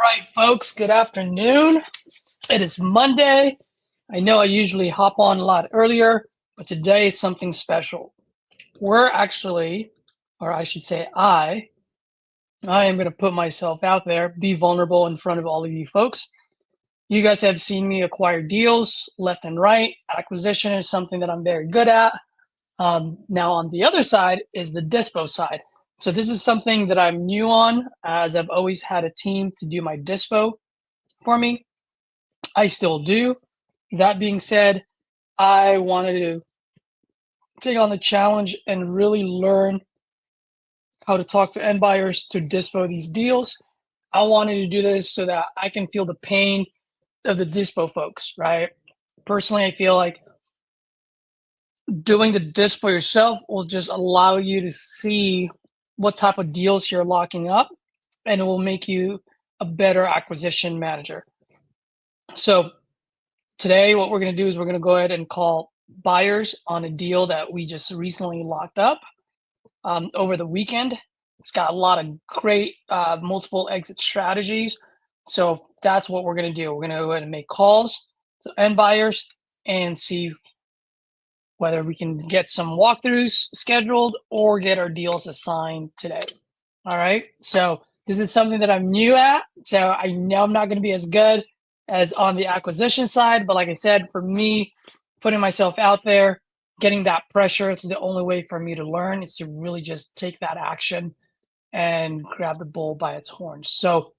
right, folks, good afternoon. It is Monday. I know I usually hop on a lot earlier, but today is something special. We're actually, or I should say I am going to put myself out there, be vulnerable in front of all of you folks. You guys have seen me acquire deals left and right. Acquisition is something that I'm very good at. Now on the other side is the dispo side. So this is something that I'm new on, as I've always had a team to do my dispo for me. I still do. That being said, I wanted to take on the challenge and really learn how to talk to end buyers to dispo these deals. I wanted to do this so that I can feel the pain of the dispo folks, right? Personally, I feel like doing the dispo yourself will just allow you to see what type of deals you're locking up, and it will make you a better acquisition manager. So today, what we're going to do is we're going to go ahead and call buyers on a deal that we just recently locked up over the weekend. It's got a lot of great multiple exit strategies. So that's what we're going to do. We're going to go ahead and make calls to end buyers and see whether we can get some walkthroughs scheduled or get our deals assigned today. All right. So this is something that I'm new at. So I know I'm not going to be as good as on the acquisition side. But like I said, for me, putting myself out there, getting that pressure, it's the only way for me to learn is to really just take that action and grab the bull by its horns. So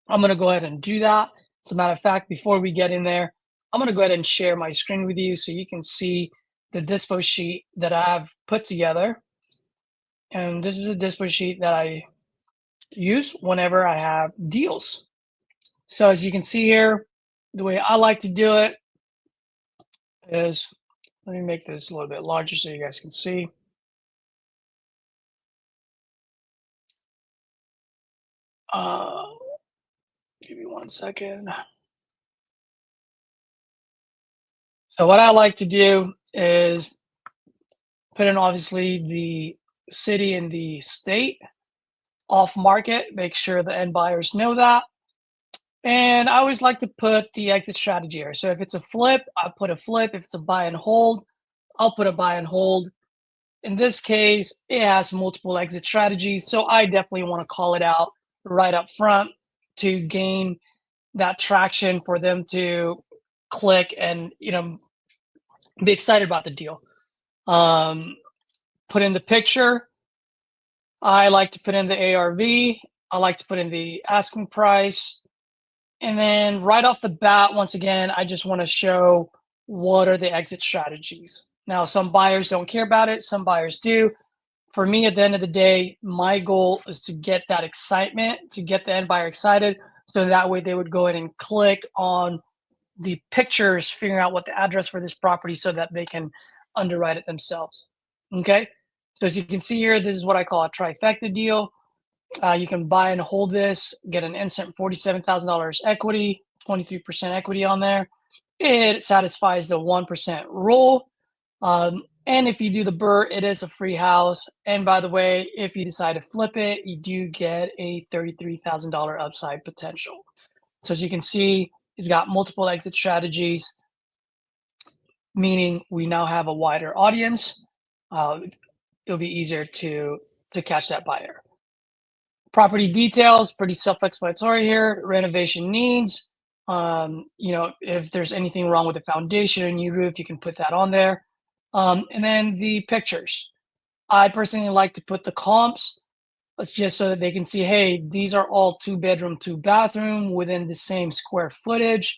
I'm going to go ahead and do that. As a matter of fact, before we get in there, I'm going to go ahead and share my screen with you so you can see the dispo sheet that I've put together. And this is a dispo sheet that I use whenever I have deals. So as you can see here, the way I like to do it is, let me make this a little bit larger so you guys can see. Give me 1 second. So what I like to do is put in obviously the city and the state off market, make sure the end buyers know that. And I always like to put the exit strategy here. So if it's a flip, I put a flip. If it's a buy and hold, I'll put a buy and hold. In this case, it has multiple exit strategies. So I definitely want to call it out right up front to gain that traction for them to click and, be excited about the deal. Put in the picture. I like to put in the ARV. I like to put in the asking price. And then right off the bat, once again, I just want to show what are the exit strategies. Now, some buyers don't care about it. Some buyers do. For me, at the end of the day, my goal is to get that excitement, to get the end buyer excited. So that way they would go ahead and click on the pictures, figuring out what the address for this property so that they can underwrite it themselves. Okay. So as you can see here, this is what I call a trifecta deal. You can buy and hold this, get an instant $47,000 equity, 23% equity on there. It satisfies the 1% rule. And if you do the BRRRR, it is a free house. And by the way, if you decide to flip it, you do get a $33,000 upside potential. So as you can see, it's got multiple exit strategies, meaning we now have a wider audience. It'll be easier to catch that buyer. Property details, pretty self-explanatory here. Renovation needs, if there's anything wrong with the foundation or new roof, you can put that on there. And then the pictures. I personally like to put the comps, just so that they can see, hey, these are all 2-bedroom, 2-bathroom within the same square footage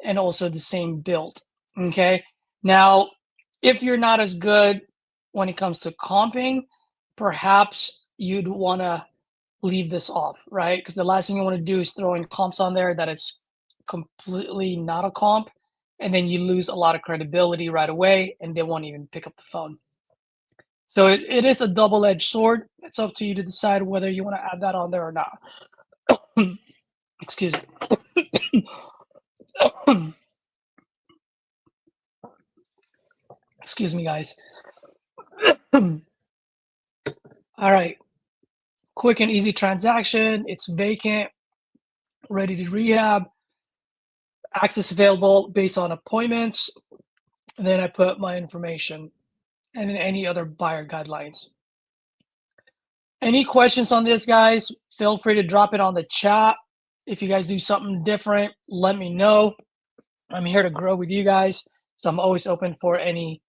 and also the same build. Okay. Now, if you're not as good when it comes to comping, perhaps you'd want to leave this off, right? Because the last thing you want to do is throw in comps on there that is completely not a comp, and then you lose a lot of credibility right away, and they won't even pick up the phone. So it is a double-edged sword. It's up to you to decide whether you want to add that on there or not. Excuse me. Excuse me, guys. All right. Quick and easy transaction. It's vacant. ready to rehab, access available based on appointments. And then I put my information and then any other buyer guidelines. Any questions on this, guys? Feel free to drop it on the chat. If you guys do something different, let me know. I'm here to grow with you guys, so I'm always open for any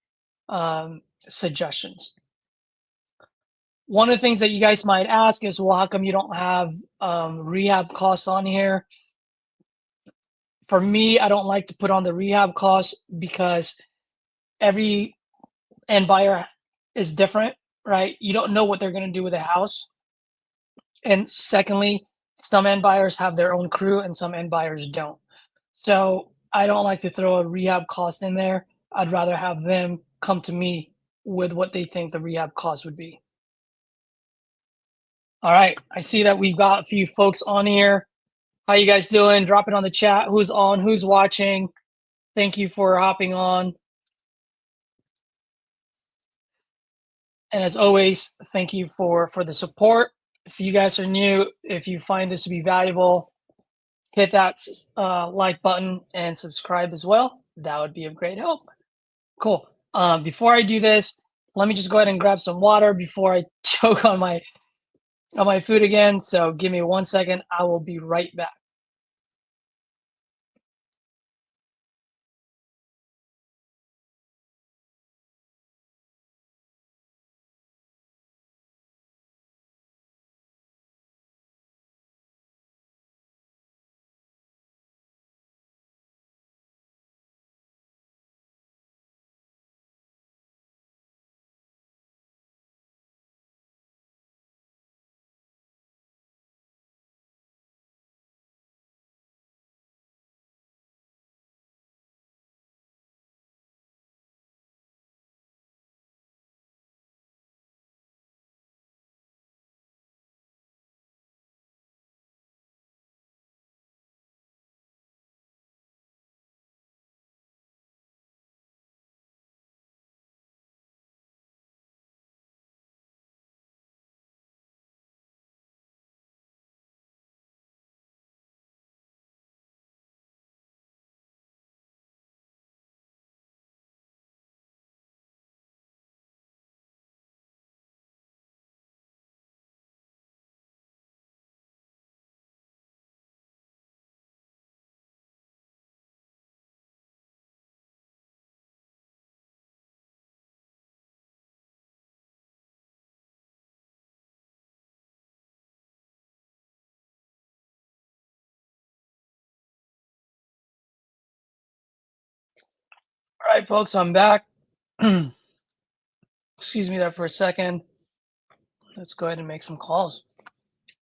suggestions. One of the things that you guys might ask is, well, how come you don't have rehab costs on here? For me, I don't like to put on the rehab costs because every end buyer is different, right? You don't know what they're going to do with a house. And secondly, some end buyers have their own crew and some end buyers don't. So I don't like to throw a rehab cost in there. I'd rather have them come to me with what they think the rehab cost would be. All right, I see that we've got a few folks on here. How you guys doing? Drop it on the chat. Who's on? Who's watching? Thank you for hopping on. And as always, thank you for the support. If you guys are new, if you find this to be valuable, hit that like button and subscribe as well. That would be of great help. Cool. Before I do this, let me just go ahead and grab some water before I choke on my food again. So give me 1 second. I will be right back. All right, folks, I'm back. Excuse me there for a second. Let's go ahead and make some calls.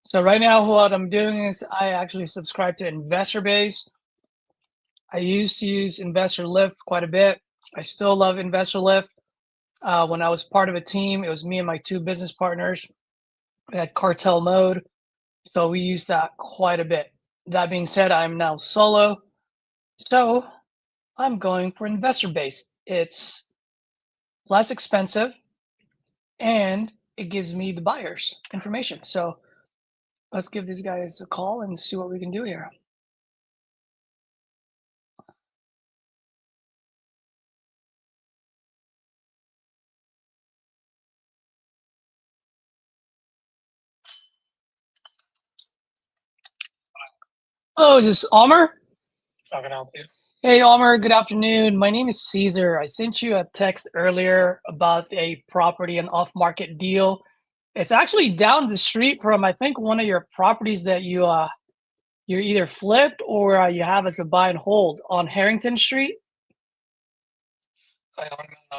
So right now, what I'm doing is I actually subscribe to Investor Base. I used to use Investor Lift quite a bit. I still love Investor Lift. When I was part of a team, it was me and my two business partners. We had cartel mode, so we used that quite a bit. That being said, I'm now solo, so I'm going for Investor Base. It's less expensive and it gives me the buyers information. So let's give these guys a call and see what we can do here. Oh, is this Almer? How can I help you? Hey, Almer, good afternoon. My name is Caesar. I sent you a text earlier about a property, an off-market deal. It's actually down the street from, I think, one of your properties that you're either flipped or you have as a buy and hold on Harrington Street. I don't know.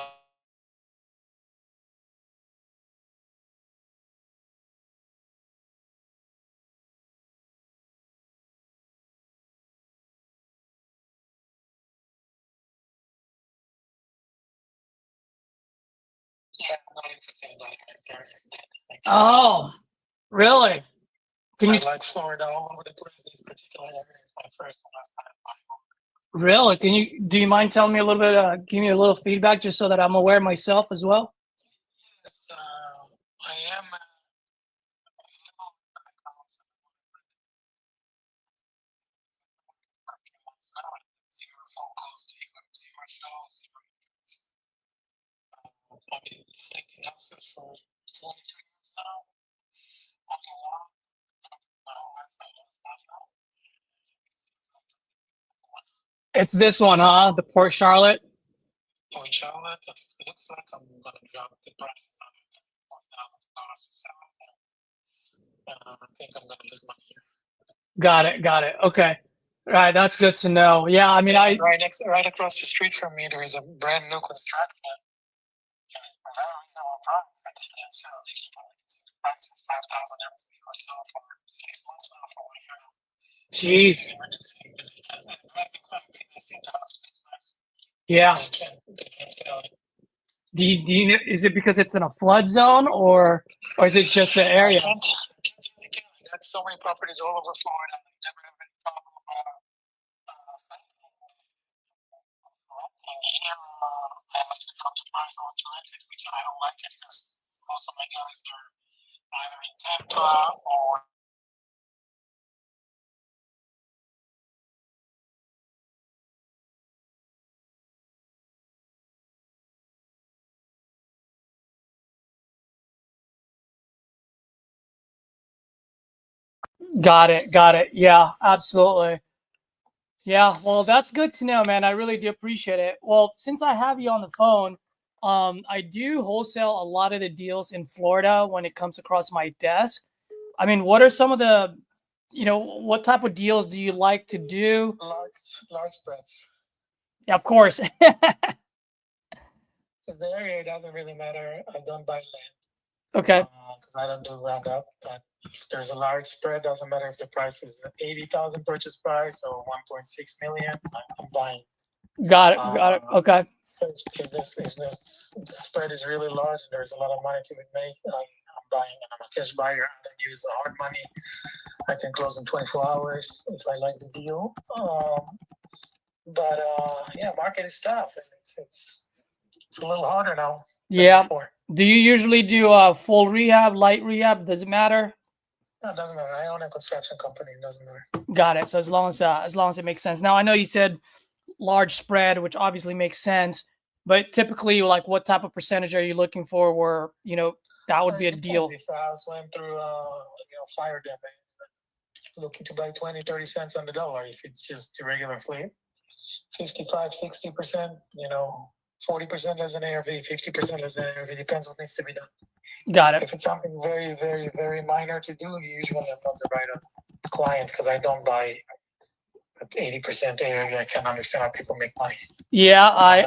Yeah, I'm not interested in that area. Oh, really? Can you I like Florida all over the place. This particular area is my first and last time buying. really? Do you mind telling me a little bit, give me a little feedback just so that I'm aware myself as well? Yes, I am. It's this one, huh? The Port Charlotte. In Charlotte, it looks like I'm gonna drop the price another $4,000 to sell it. I think I'm gonna lose money here. Got it. Got it. Okay. All right. That's good to know. Yeah. I mean, Right across the street from me, there is a brand new construction. A very reasonable price that they can sell. They keep on the price is 5,000 every week or so for 6 months now for 1 year. jeez. Yeah. They can't sell it. Do you, is it because it's in a flood zone or is it just the area? I can't really tell. I got so many properties all over Florida. I never have any problem renting here. I have to come to price or to rent it, which I don't like it because most of my guys are either in Tampa or Got it. Got it. Yeah, absolutely. Yeah, well, that's good to know, man. I really do appreciate it. Well, since I have you on the phone, I do wholesale a lot of the deals in Florida when it comes across my desk. I mean, what are some of the, what type of deals do you like to do? large spreads. Yeah, of course. Because the area doesn't really matter. I don't buy land. Okay. Because I don't do roundup. But if there's a large spread, doesn't matter if the price is 80,000 purchase price or 1.6 million. I'm buying. Got it. Got it. Okay. So if the spread is really large and there's a lot of money to be made, I'm buying, and I'm a cash buyer. I don't use hard money. I can close in 24 hours if I like the deal. But yeah, market is tough, and it's a little harder now. Yeah. Before. Do you usually do full rehab, light rehab? Does it matter? No, it doesn't matter. I own a construction company. It doesn't matter. Got it. So as long as it makes sense. Now I know you said large spread, which obviously makes sense, but typically, like, what type of percentage are you looking for? Where that would be a deal. If the house went through fire damage, then looking to buy 20-30 cents on the dollar. If it's just a regular flip, 55-60%. 40% as an ARV, 50% as an ARV. Depends what needs to be done. Got it. If it's something very, very, very minor to do, usually I'm not the right client because I don't buy at 80% ARV. I can't understand how people make money. Yeah, I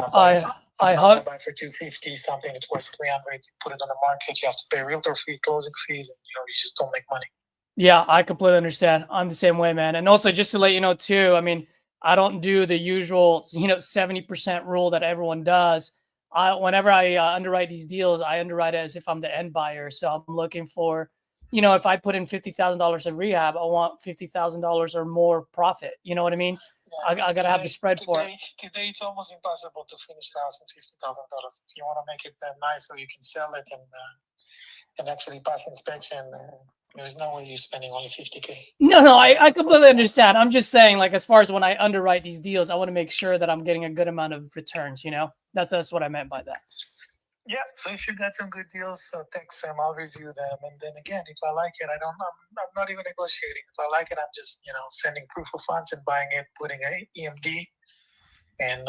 buy for $250 something that's worth $300. You put it on the market, you have to pay realtor fee, closing fees, and you just don't make money. Yeah, I completely understand. I'm the same way, man. And also, just to let you know too, I mean, I don't do the usual, 70% rule that everyone does. Whenever I underwrite these deals, I underwrite it as if I'm the end buyer. So I'm looking for, if I put in $50,000 in rehab, I want $50,000 or more profit. You know what I mean? Yeah, I got to have the spread for it. Today, it's almost impossible to finish the house with $50,000. If you want to make it that nice so you can sell it and actually pass inspection, there's no way you're spending only $50K. No, I completely understand. I'm just saying, like, as far as when I underwrite these deals, I want to make sure that I'm getting a good amount of returns. That's what I meant by that. Yeah. So if you got some good deals, text them. I'll review them, and then again, if I like it, I'm not even negotiating. If I like it, I'm just sending proof of funds and buying it, putting an EMD. And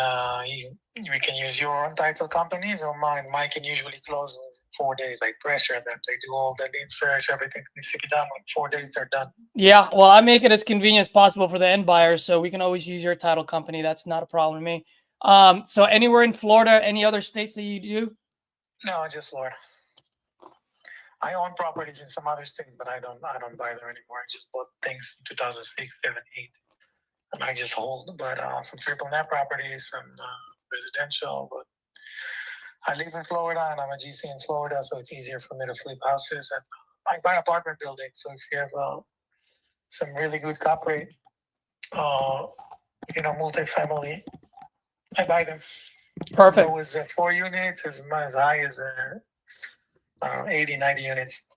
we can use your own title companies or mine. Mine can usually close in 4 days. I pressure them. They do all the lead search, everything needs to be done. In 4 days, they're done. Yeah, well, I make it as convenient as possible for the end buyers, so we can always use your title company. That's not a problem to me. So anywhere in Florida, any other states that you do? No, just Florida. I own properties in some other states, but I don't buy there anymore. I just bought things in 2006, 7, 8. And I just hold, but some triple net properties, some residential. But I live in Florida, and I'm a GC in Florida, so it's easier for me to flip houses. And I buy apartment buildings. So if you have some really good cap rate, multifamily, I buy them. Perfect. As low as 4 units, as high as 80, 90 units.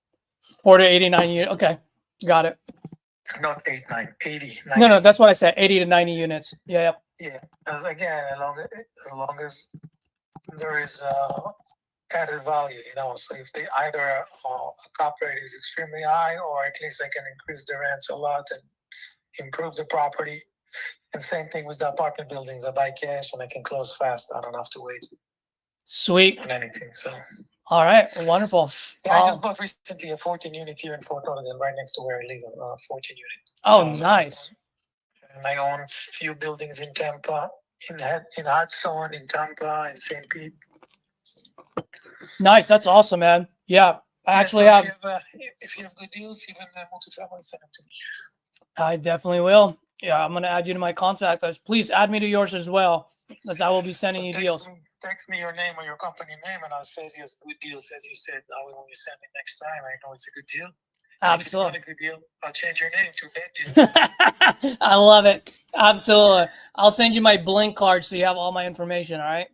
4 to 89 units. Okay, got it. Not 8, 9, 80. 90. No, that's what I said. 80 to 90 units. Yeah. Yeah. As long as there is added value, So if they either a cap rate is extremely high, or at least they can increase the rents a lot and improve the property. And same thing with the apartment buildings. I buy cash and I can close fast. I don't have to wait Sweet. on anything. So. All right. Wonderful. Yeah, I just bought recently a 14 unit here in Fort Lauderdale, right next to where I live. 14 unit. Oh, nice. And I own a few buildings in Tampa, in Hudson, in Tampa, in St. Pete. Nice. That's awesome, man. Yeah. I actually so have. If you have good deals, even multifamily, send them to me. I definitely will. Yeah, I'm gonna add you to my contact list. Please add me to yours as well, as I will be sending you deals. Text me your name or your company name, and I'll save you good deals. As you said, when you send me next time, I know it's a good deal. Absolutely. If it's not a good deal, I'll change your name to bad deals. I love it. Absolutely. I'll send you my Blink card so you have all my information. All right.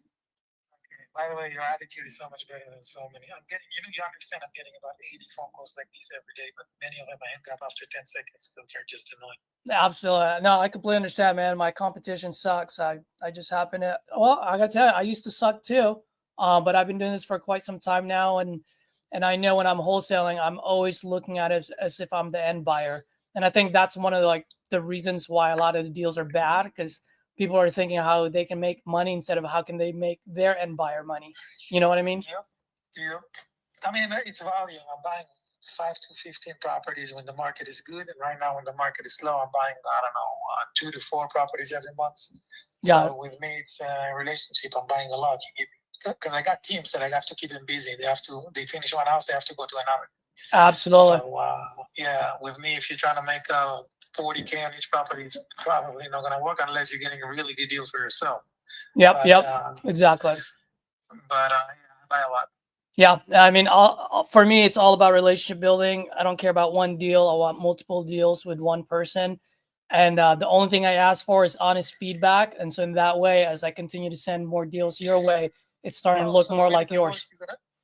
By the way, your attitude is so much better than so many. I'm getting, you understand, I'm getting about 80 phone calls like these every day, but many of them I hang up after 10 seconds because they're just annoying. Absolutely. No, I completely understand, man. My competition sucks. I just happen to, well, I gotta tell you, I used to suck too. But I've been doing this for quite some time now. And I know when I'm wholesaling, I'm always looking at it as if I'm the end buyer. And I think that's one of the reasons why a lot of the deals are bad, because people are thinking how they can make money instead of how can they make their end buyer money. You know what I mean? Yep. I mean, it's volume. I'm buying 5 to 15 properties when the market is good. And right now when the market is slow, I'm buying, 2 to 4 properties every month. Yeah. So with me, it's a relationship. I'm buying a lot. Because I got teams that I have to keep them busy. They finish one house, they have to go to another. Absolutely. So, with me, if you're trying to make 40K on each property, it's probably not going to work unless you're getting a really good deal for yourself. Yep. Exactly. But I buy a lot. Yeah. I mean, for me, it's all about relationship building. I don't care about one deal. I want multiple deals with one person. And the only thing I ask for is honest feedback. And so in that way, as I continue to send more deals your way, it's starting to look more like yours.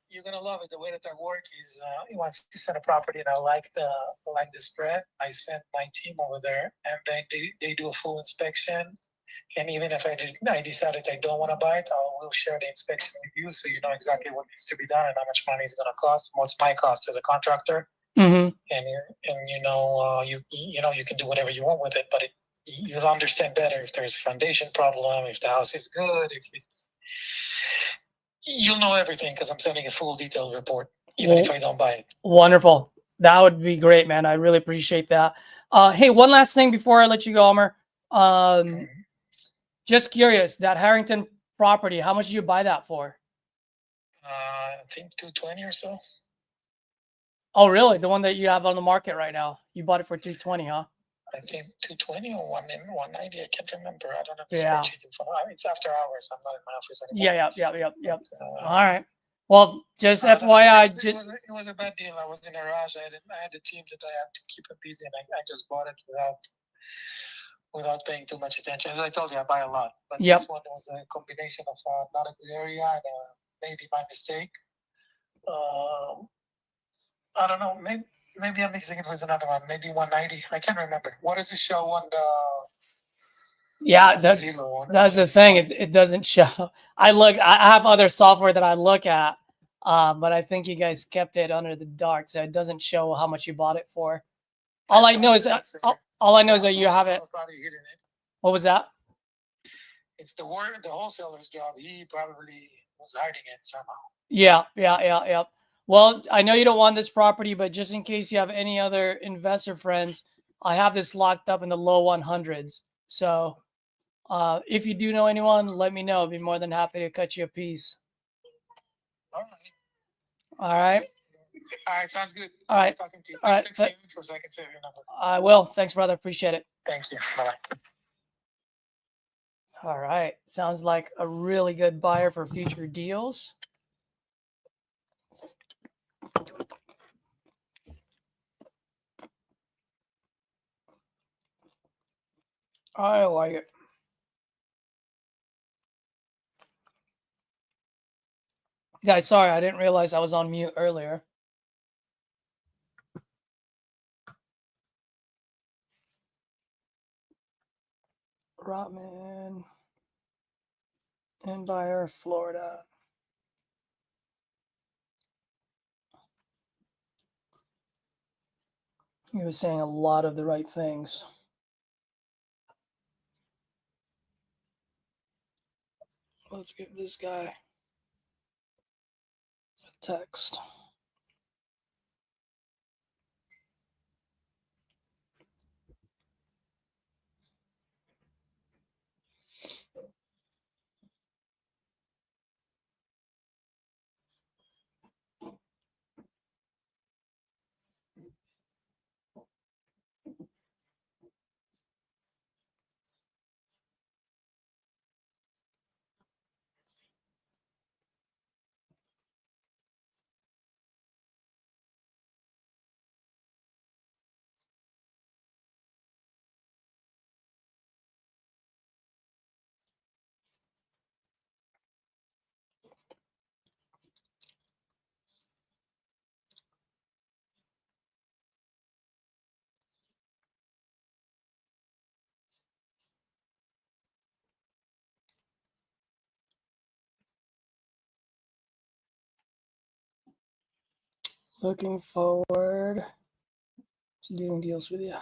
You're gonna love it. The way that I work is once you send a property and I like the spread, I send my team over there and then they do a full inspection. And even if I decided I don't want to buy it, we'll share the inspection with you so you know exactly what needs to be done and how much money it's gonna cost, what's my cost as a contractor. Mm-hmm. And you can do whatever you want with it, but you'll understand better if there's a foundation problem, if the house is good, you'll know everything because I'm sending a full detailed report, even if I don't buy it. Wonderful. That would be great, man. I really appreciate that. Hey, one last thing before I let you go, Omer. Just curious, that Harrington property, how much did you buy that for? I think 220 or so. Oh, really? The one that you have on the market right now? You bought it for 220, huh? I think 220 or 190. I can't remember. I don't have the Yeah. spreadsheet in front of me. It's after hours. I'm not in my office anymore. Yep. All right. Well, just FYI, it was a bad deal. I was in a rush. I had a team that I had to keep it busy, and I just bought it without paying too much attention. As I told you, I buy a lot, but this one was a combination of not a good area and maybe my mistake. I don't know. Maybe I'm mixing it with another one. Maybe 190. I can't remember. What does it show on the? Yeah, that's the thing. It doesn't show. I have other software that I look at, but I think you guys kept it under the dark, so it doesn't show how much you bought it for. All I know is that you have it. What was that? It's the wholesaler's job. He probably was hiding it somehow. Yeah. Well, I know you don't want this property, but just in case you have any other investor friends, I have this locked up in the low 100s. So if you do know anyone, let me know. I'd be more than happy to cut you a piece. All right. Sounds good. All right. Nice talking to you. All right. Text me info so I can save your number. I will. Thanks, brother. Appreciate it. Thank you. Bye-bye. All right. Sounds like a really good buyer for future deals. I like it. Guys, sorry, I didn't realize I was on mute earlier. Rotman, end buyer, Florida. He was saying a lot of the right things. Let's give this guy a text. Looking forward to doing deals with you.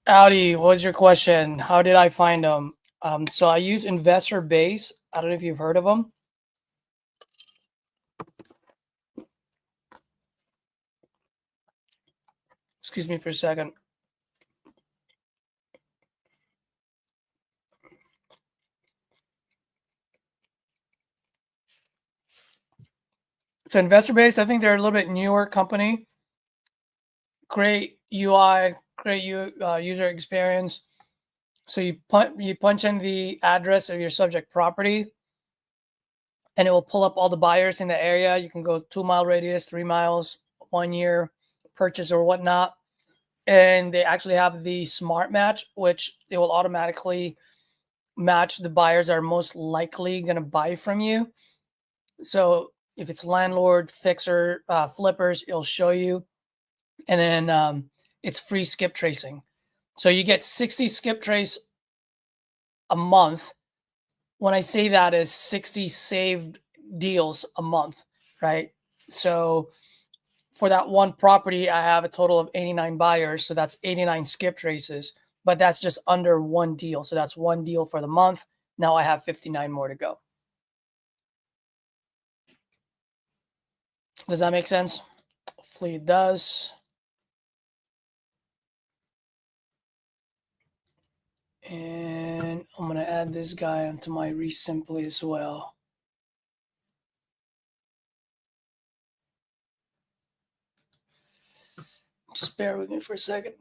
Audi, what was your question? How did I find them? So I use Investor Base. I don't know if you've heard of them. Excuse me for a second. So Investor Base, I think they're a little bit newer company. Great UI, great user experience. So you punch in the address of your subject property, and it will pull up all the buyers in the area. You can go 2 mile radius, 3 miles, 1 year purchase or whatnot. And they actually have the smart match, which they will automatically match the buyers that are most likely going to buy from you. So if it's landlord, fixer, flippers, it'll show you. And then it's free skip tracing. So you get 60 skip trace a month. When I say that is 60 saved deals a month, right? So for that one property, I have a total of 89 buyers. So that's 89 skip traces, but that's just under one deal. So that's one deal for the month. Now I have 59 more to go. Does that make sense? Hopefully it does. And I'm going to add this guy onto my Resimply as well. Just bear with me for a second.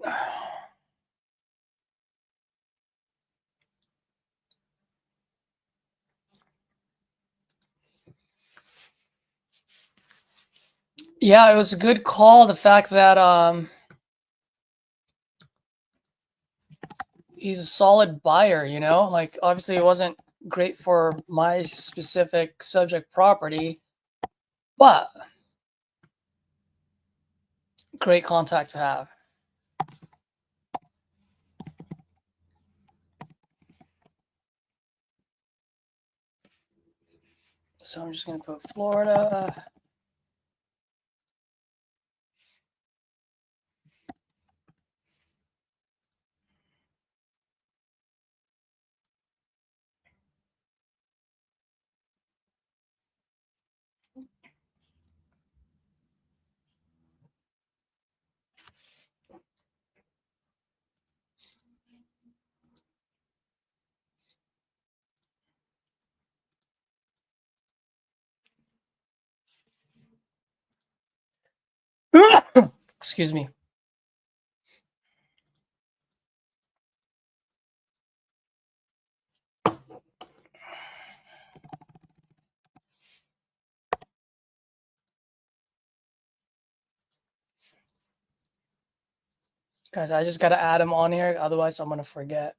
Yeah, it was a good call. The fact that he's a solid buyer, you know, like obviously it wasn't great for my specific subject property, but great contact to have. So I'm just going to put Florida. Excuse me. Guys, I just got to add him on here. Otherwise, I'm going to forget.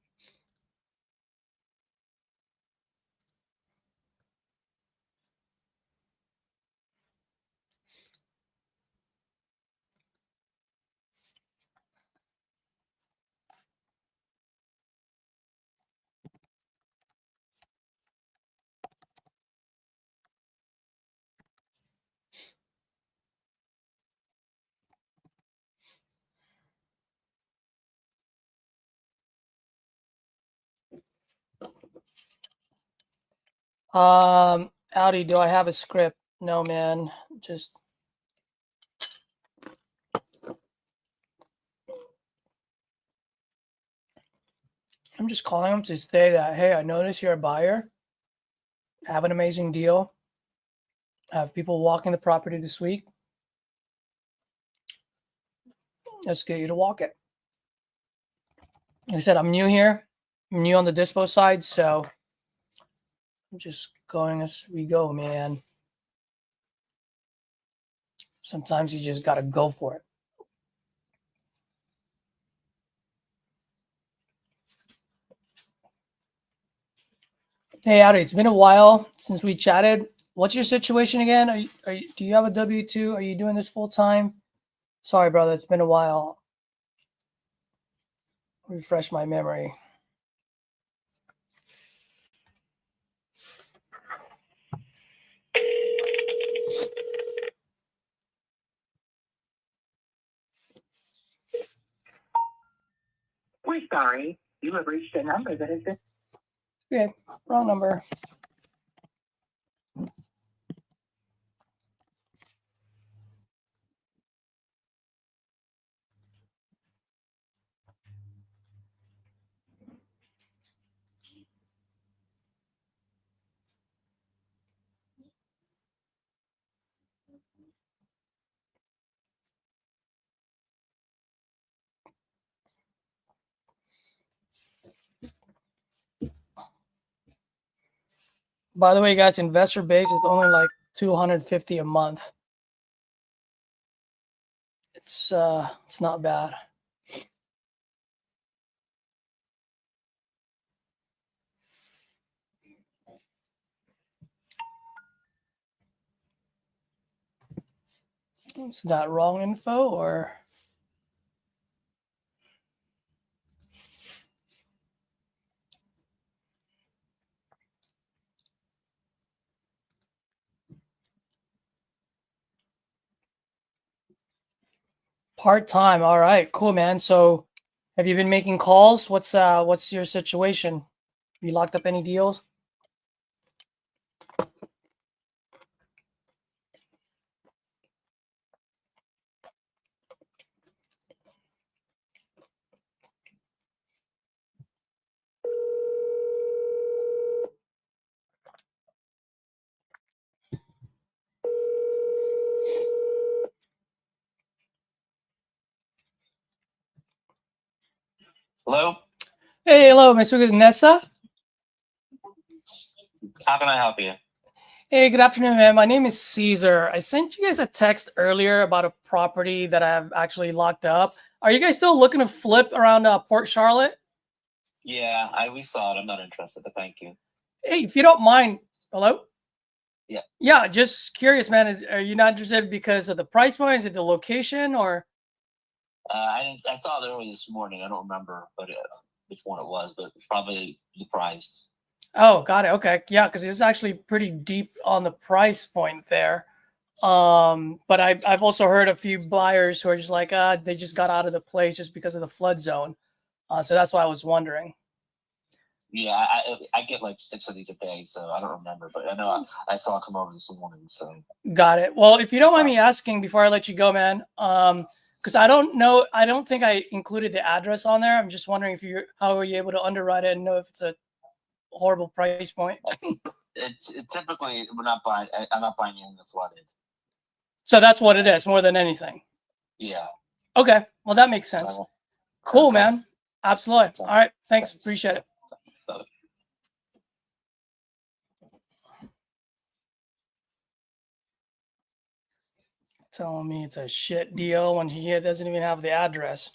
Audi, do I have a script? No, man. Just I'm just calling them to say that, hey, I noticed you're a buyer. I have an amazing deal. I have people walking the property this week. Let's get you to walk it. Like I said, I'm new here. I'm new on the dispo side, so I'm just going as we go, man. Sometimes you just gotta go for it. Hey, Audi, it's been a while since we chatted. What's your situation again? Do you have a W-2? Are you doing this full time? Sorry, brother, it's been a while. Refresh my memory. We're sorry. You have reached a number that has been... Okay, wrong number. By the way, guys, investor base is only like 250 a month. It's not bad. Is that wrong info or? Part-time. All right, cool, man. So have you been making calls? What's your situation? You locked up any deals? Hello? Hey, hello, Mr. Nessa. How can I help you? Hey, good afternoon, man. My name is Caesar. I sent you guys a text earlier about a property that I've actually locked up. Are you guys still looking to flip around Port Charlotte? Yeah, we saw it. I'm not interested, but thank you. Hey, if you don't mind, hello? Yeah. Yeah, just curious, man. Are you not interested because of the price point? Is it the location or? I saw it early this morning. I don't remember which one it was, but probably the price. Oh, got it. Okay. Yeah, because it's actually pretty deep on the price point there. But I've also heard a few buyers who are just like, they just got out of the place just because of the flood zone. So that's why I was wondering. Yeah, I get like 6 of these a day, so I don't remember, but I know I saw it come over this morning. So Got it. Well, if you don't mind me asking before I let you go, man, because I don't think I included the address on there. I'm just wondering how are you able to underwrite it and know if it's a horrible price point? Typically we're not buying. I'm not buying in the flooded. So that's what it is, more than anything. Yeah. Okay. Well, that makes sense. Cool, okay, man. Absolutely. All right. Thanks. Appreciate it. Telling me it's a shit deal when he doesn't even have the address.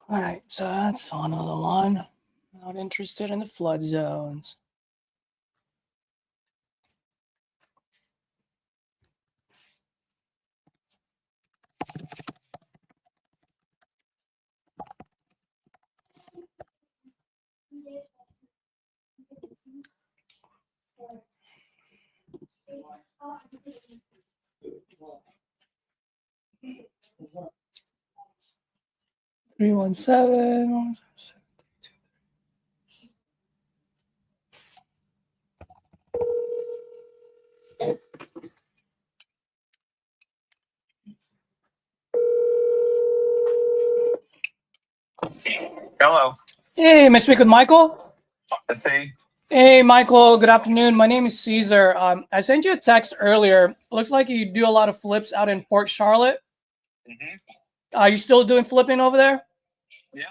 All right, so that's another one. Not interested in the flood zones. Three 117. Hello. Hey, may I speak with Michael? Let's see. Hey, Michael. Good afternoon. My name is Caesar. I sent you a text earlier. Looks like you do a lot of flips out in Port Charlotte. Mm-hmm. Are you still doing flipping over there? Yeah.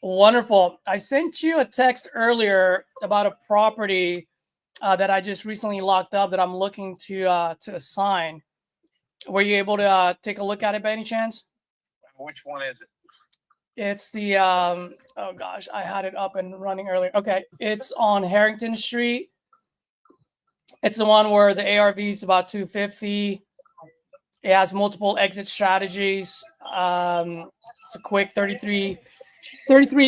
Wonderful. I sent you a text earlier about a property that I just recently locked up that I'm looking to assign. Were you able to take a look at it by any chance? Which one is it? It's the oh gosh, I had it up and running earlier. Okay, it's on Harrington Street. It's the one where the ARV is about 250. It has multiple exit strategies. It's a quick 33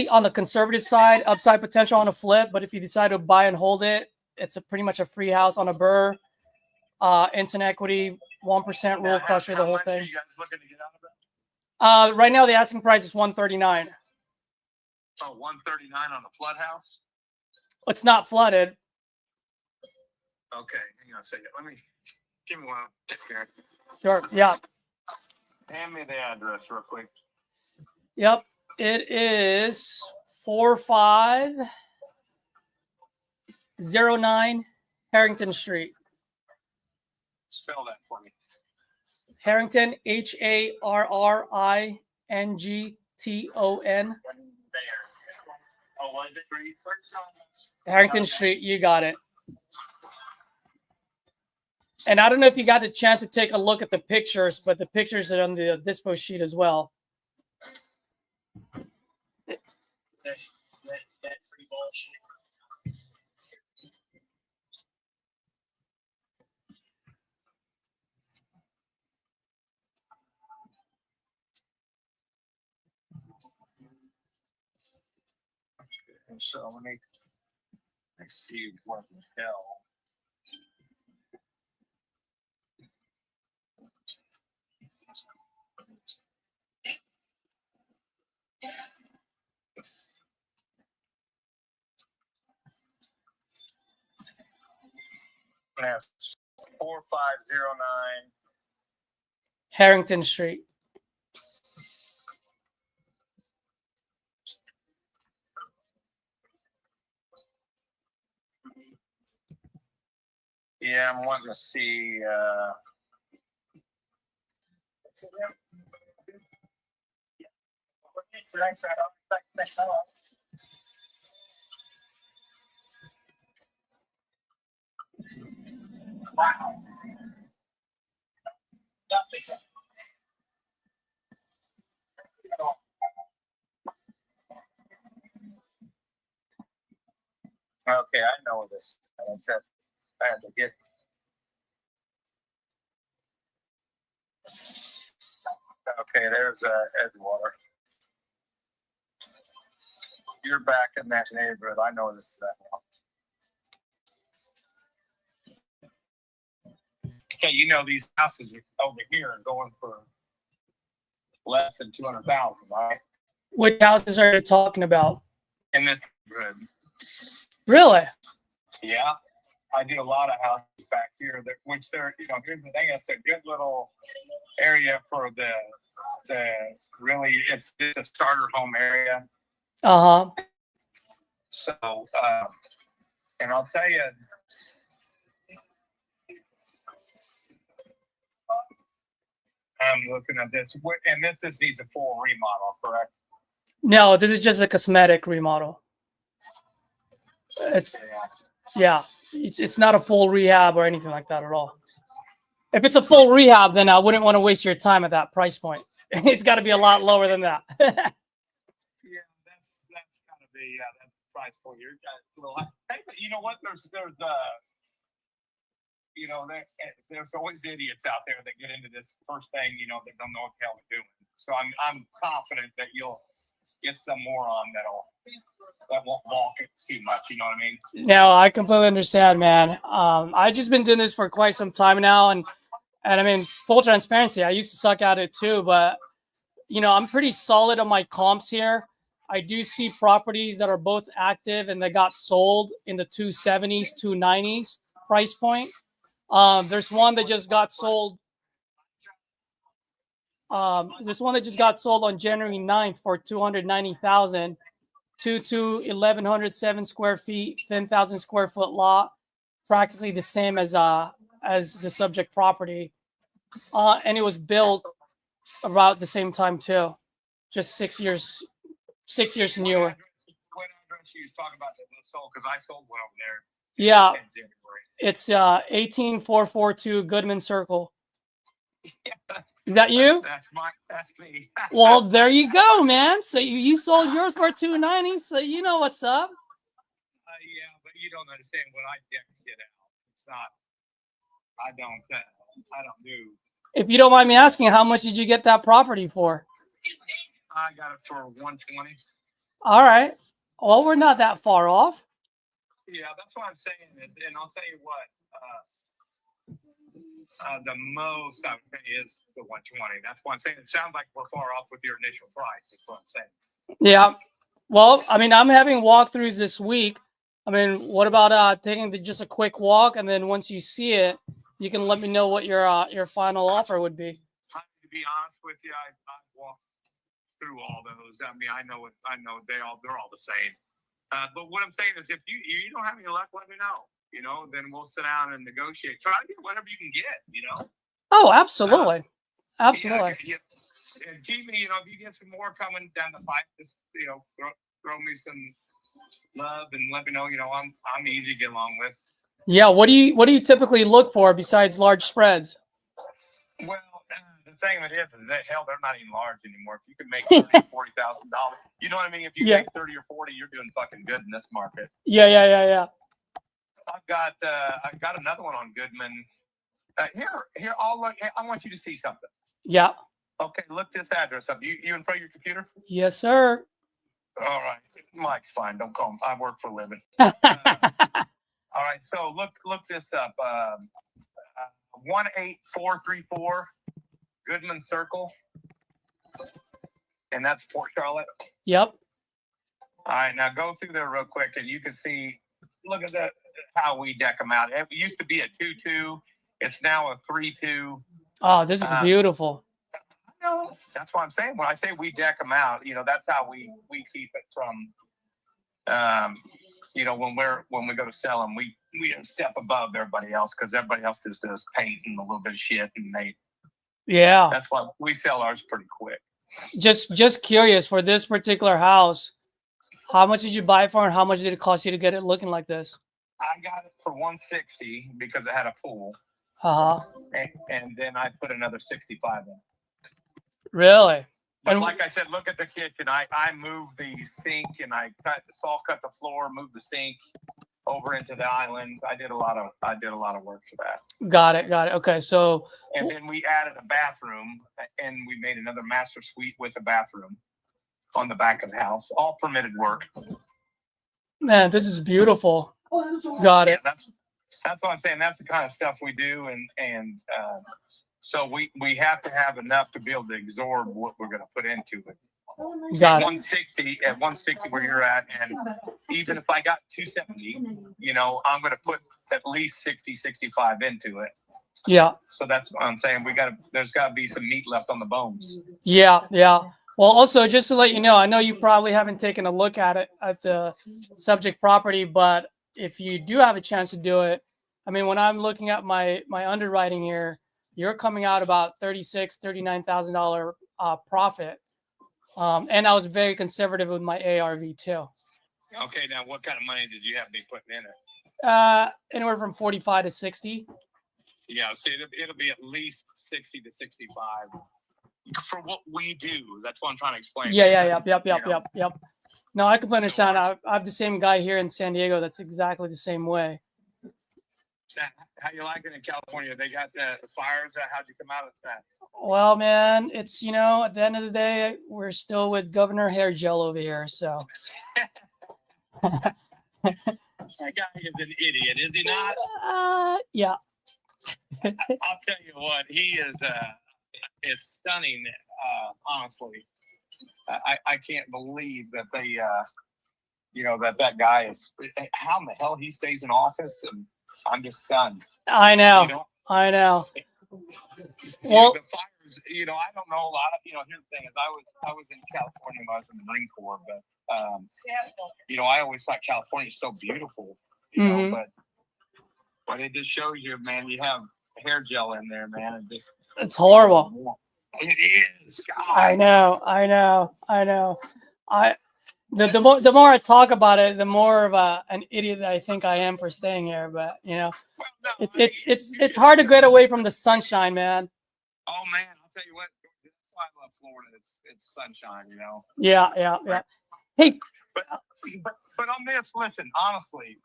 on the conservative side, upside potential on a flip. But if you decide to buy and hold it, it's pretty much a free house on a burr. Instant equity, 1% rule crusher, the whole thing. Are you guys looking to get out of it? Right now, the asking price is $139. Oh, 139 on the flood house? It's not flooded. Okay, hang on a second. Give me one. Here. Sure. Yeah. Hand me the address real quick. Yep. It is 4509 Harrington Street. Spell that for me. Harrington, HARRINGTON. Oh, what is it? Harrington Street, you got it. And I don't know if you got the chance to take a look at the pictures, but the pictures are on the dispo sheet as well. That free bullshit. And so let's see what the hell. That's 4509 Harrington Street. Yeah, I'm wanting to see. Wow. Nothing. Okay, I know this. I had to get. Okay, there's Edgewater. You're back in that neighborhood. I know this is that one. Okay, you know these houses over here are going for less than 200,000, right? Which houses are you talking about? In this Good. Really? Yeah. I do a lot of houses back here, which they're, here's the thing, it's a good little area for the really, it's a starter home area. Uh-huh. So, and I'll tell you, I'm looking at this, and this just needs a full remodel, correct? No, this is just a cosmetic remodel. It's not a full rehab or anything like that at all. If it's a full rehab, then I wouldn't want to waste your time at that price point. It's got to be a lot lower than that. Yeah, that's kind of that price for you. Hey, but you know what? There's always idiots out there that get into this first thing, they don't know what the hell they're doing. So I'm confident that you'll get some more on that won't balk it too much. You know what I mean? No, I completely understand, man. I've just been doing this for quite some time now, and I mean, full transparency, I used to suck at it too, but I'm pretty solid on my comps here. I do see properties that are both active and that got sold in the 270s, 290s price point. There's one that just got sold. There's one that just got sold on January 9th for $290,000. 1,107 square feet, 10,000 square foot lot, practically the same as the subject property, and it was built about the same time too, just 6 years newer. What address you talking about that was sold? Because I sold one over there. Yeah, In January. it's 18442 Goodman Circle. Is that you? That's me. Well, there you go, man. So you sold yours for $290, so you know what's up. Yeah, but you don't understand what I deck shit out. It's not. I don't do. If you don't mind me asking, how much did you get that property for? I got it for 120. All right. Well, we're not that far off. Yeah, that's what I'm saying. And I'll tell you what. The most I would pay is the 120. That's what I'm saying. It sounds like we're far off with your initial price. That's what I'm saying. Yeah. Well, I mean, I'm having walkthroughs this week. I mean, what about taking just a quick walk, and then once you see it, you can let me know what your final offer would be. To be honest with you, I walked through all those. I mean, I know they're all the same. But what I'm saying is, if you don't have any luck, let me know. Then we'll sit down and negotiate. Try to get whatever you can get. Oh, absolutely, absolutely. Yeah, and keep me. If you get some more coming down the pipe, just throw me some love and let me know. I'm easy to get along with. Yeah. What do you typically look for besides large spreads? Well, the thing of it is that hell, they're not even large anymore. If you can make $40,000, you know what I mean? If you make 30 or 40, you're doing fucking good in this market. Yeah. I've got another one on Goodman. Here. I'll look. I want you to see something. Yeah. Okay, look this address up. You in front of your computer? Yes, sir. All right. Mike's fine. Don't call him. I work for a living. All right. So look this up. 18434 Goodman Circle, and that's Port Charlotte. Yep. All right. Now go through there real quick, and you can see. Look at that. How we deck them out. It used to be a 2-2. It's now a 3-2. Oh, this is beautiful. No, that's what I'm saying. When I say we deck them out, that's how we keep it from, when we go to sell them, we step above everybody else because everybody else just does paint and a little bit of shit, and that's why we sell ours pretty quick. Just curious, for this particular house, how much did you buy it for, and how much did it cost you to get it looking like this? I got it for $160 because it had a pool. And then I put another $65 in. Really? But like I said, look at the kitchen. I moved the sink and I cut the floor, moved the sink over into the island. I did a lot of work for that. Got it. Okay, so and then we added a bathroom, and we made another master suite with a bathroom on the back of the house. All permitted work. Man, this is beautiful. Got it. Yeah, that's what I'm saying. That's the kind of stuff we do, and so we have to have enough to be able to absorb what we're going to put into it. Got it. 160 at 160 where you're at, and even if I got 270, you know, I'm going to put at least 60, 65 into it. Yeah. So that's what I'm saying. There's got to be some meat left on the bones. Yeah. Yeah. Well, also, just to let you know, I know you probably haven't taken a look at it at the subject property, but if you do have a chance to do it, I mean, when I'm looking at my underwriting here, you're coming out about $39,000 profit, and I was very conservative with my ARV too. Okay, now what kind of money did you have me putting in it? Anywhere from 45 to 60. Yeah, see, it'll be at least 60 to 65 for what we do. That's what I'm trying to explain. Yeah. Yep. No, I completely understand. I have the same guy here in San Diego that's exactly the same way. How you like it in California? They got the fires. How'd you come out of that? Well, man, it's, you know, at the end of the day, we're still with Governor Hair Gel over here. So That guy is an idiot, is he not? yeah. I'll tell you what, he is. It's stunning. Honestly, I can't believe that they, you know, that guy is. How in the hell he stays in office? And I'm just stunned. I know. You know? I know. Well, the fires. You know, I don't know a lot of. You know, here's the thing: is I was in California when I was in the Marine Corps, but you know, I always thought California is so beautiful. You know, but it just shows you, man. You have hair gel in there, man, and just it's horrible. It is. God. I know. The more I talk about it, the more of an idiot that I think I am for staying here. But you know, it's hard to get away from the sunshine, man. Oh man, I'll tell you what. That's why I love Florida. It's sunshine, you know. Yeah. Hey, but on this, listen, honestly,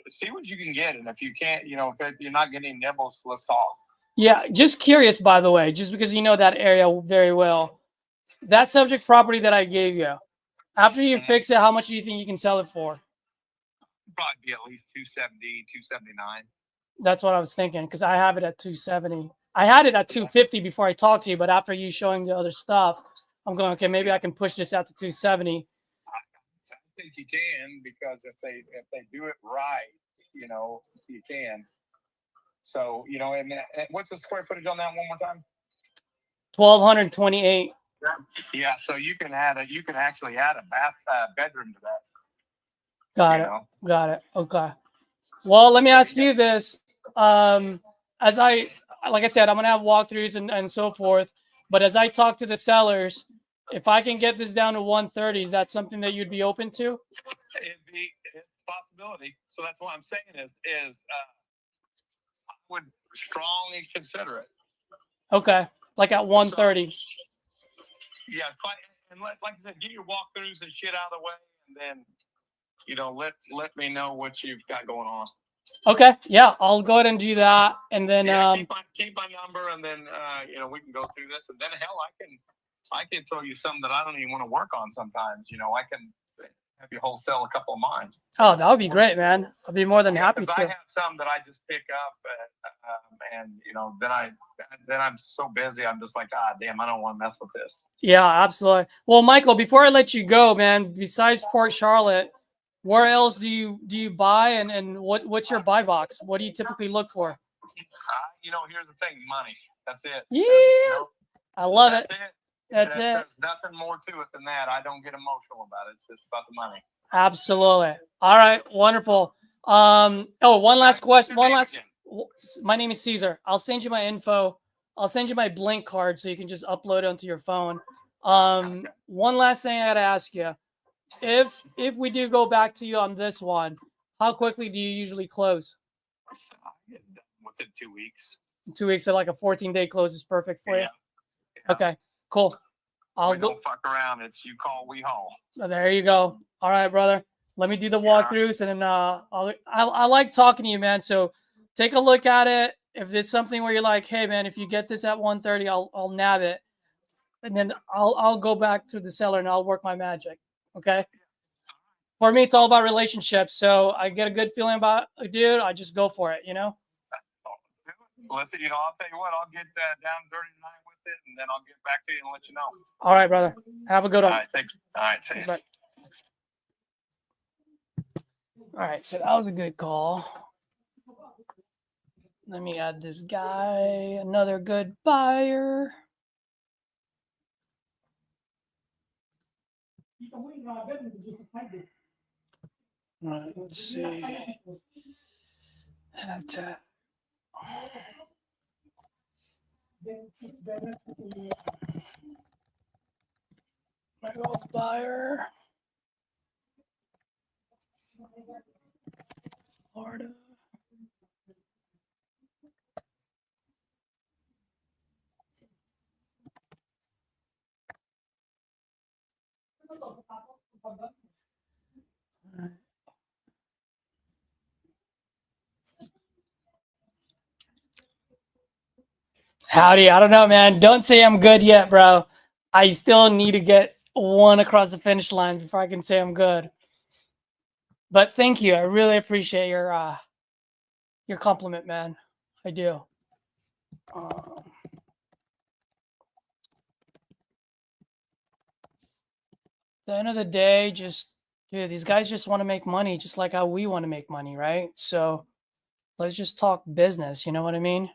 see what you can get, and if you can't, you know, if you're not getting nibbles, let's talk. Yeah, just curious, by the way, just because you know that area very well. That subject property that I gave you, after you fix it, how much do you think you can sell it for? Probably be at least 270, 279. That's what I was thinking, because I have it at 270. I had it at 250 before I talked to you, but after you showing the other stuff, I'm going, okay, maybe I can push this out to 270. I think you can, because if they do it right, you know, you can. So, you know, and what's the square footage on that one more time? 1,228. Yeah, so you can actually add a bedroom to that. Got it. Okay. Well, let me ask you this. Like I said, I'm gonna have walkthroughs and so forth. But as I talk to the sellers, if I can get this down to 130, is that something that you'd be open to? It's a possibility. So that's what I'm saying is I would strongly consider it. Okay, like at 130. Yeah, and like I said, get your walkthroughs and shit out of the way, and then, you know, let me know what you've got going on. Okay, yeah, I'll go ahead and do that, and then keep my number, and then you know, we can go through this, and then hell, I can throw you something that I don't even want to work on sometimes. You know, I can have you wholesale a couple of mine. Oh, that would be great, man. I'd be more than happy to. I have some that I just pick up, and you know, then I'm so busy. I'm just like, damn, I don't want to mess with this. Yeah, absolutely. Well, Michael, before I let you go, man, besides Port Charlotte, where else do you buy, and what's your buy box? What do you typically look for? You know, here's the thing, money. That's it. Yeah, you know, I love it. That's it. There's nothing more to it than that. I don't get emotional about it. It's just about the money. Absolutely. All right, wonderful. One last question. My name is Caesar. I'll send you my info. I'll send you my Blink card so you can just upload it onto your phone. One last thing I gotta ask you. If we do go back to you on this one, how quickly do you usually close? Within 2 weeks. 2 weeks, so like a 14-day close is perfect for you? Yeah. Okay, cool. Don't fuck around. It's you call, we haul. There you go. All right, brother. Let me do the walkthroughs, and then I like talking to you, man. So take a look at it. If it's something where you're like, hey, man, if you get this at 130, I'll nab it, and then I'll go back to the seller and I'll work my magic. Okay. For me, it's all about relationships. So I get a good feeling about a dude. I just go for it, you know? Listen, you know, I'll tell you what, I'll get down dirty tonight with it, and then I'll get back to you and let you know. All right, brother. Have a good All one. right, thanks. All right, see you. Bye. All right, so that was a good call. Let me add this guy, another good buyer. All right, let's see. My old buyer. Florida. Howdy, I don't know, man. Don't say I'm good yet, bro. I still need to get one across the finish line before I can say I'm good. But thank you. I really appreciate your compliment, man. I do. At the end of the day, just dude, these guys just want to make money, just like how we want to make money, right? So let's just talk business. You know what I mean?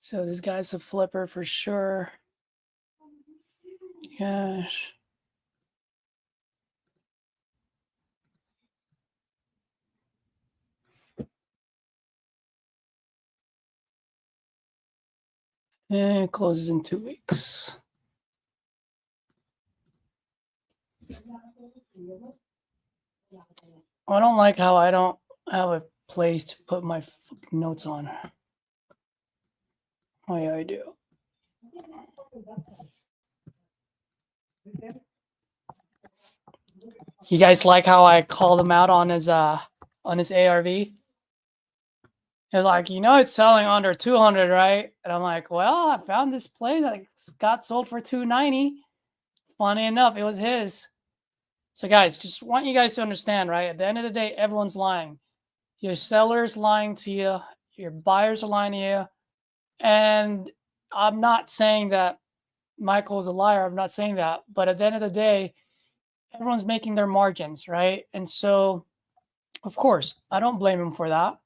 So this guy's a flipper for sure. Gosh. And it closes in 2 weeks. I don't like how I don't have a place to put my notes on. Oh yeah, I do. You guys like how I called him out on his ARV? He was like, you know, it's selling under 200, right? And I'm like, well, I found this place that got sold for 290. Funny enough, it was his. So guys, just want you guys to understand, right? At the end of the day, everyone's lying. Your seller's lying to you. Your buyers are lying to you. And I'm not saying that Michael's a liar. I'm not saying that. But at the end of the day, everyone's making their margins, right? And so, of course, I don't blame him for that.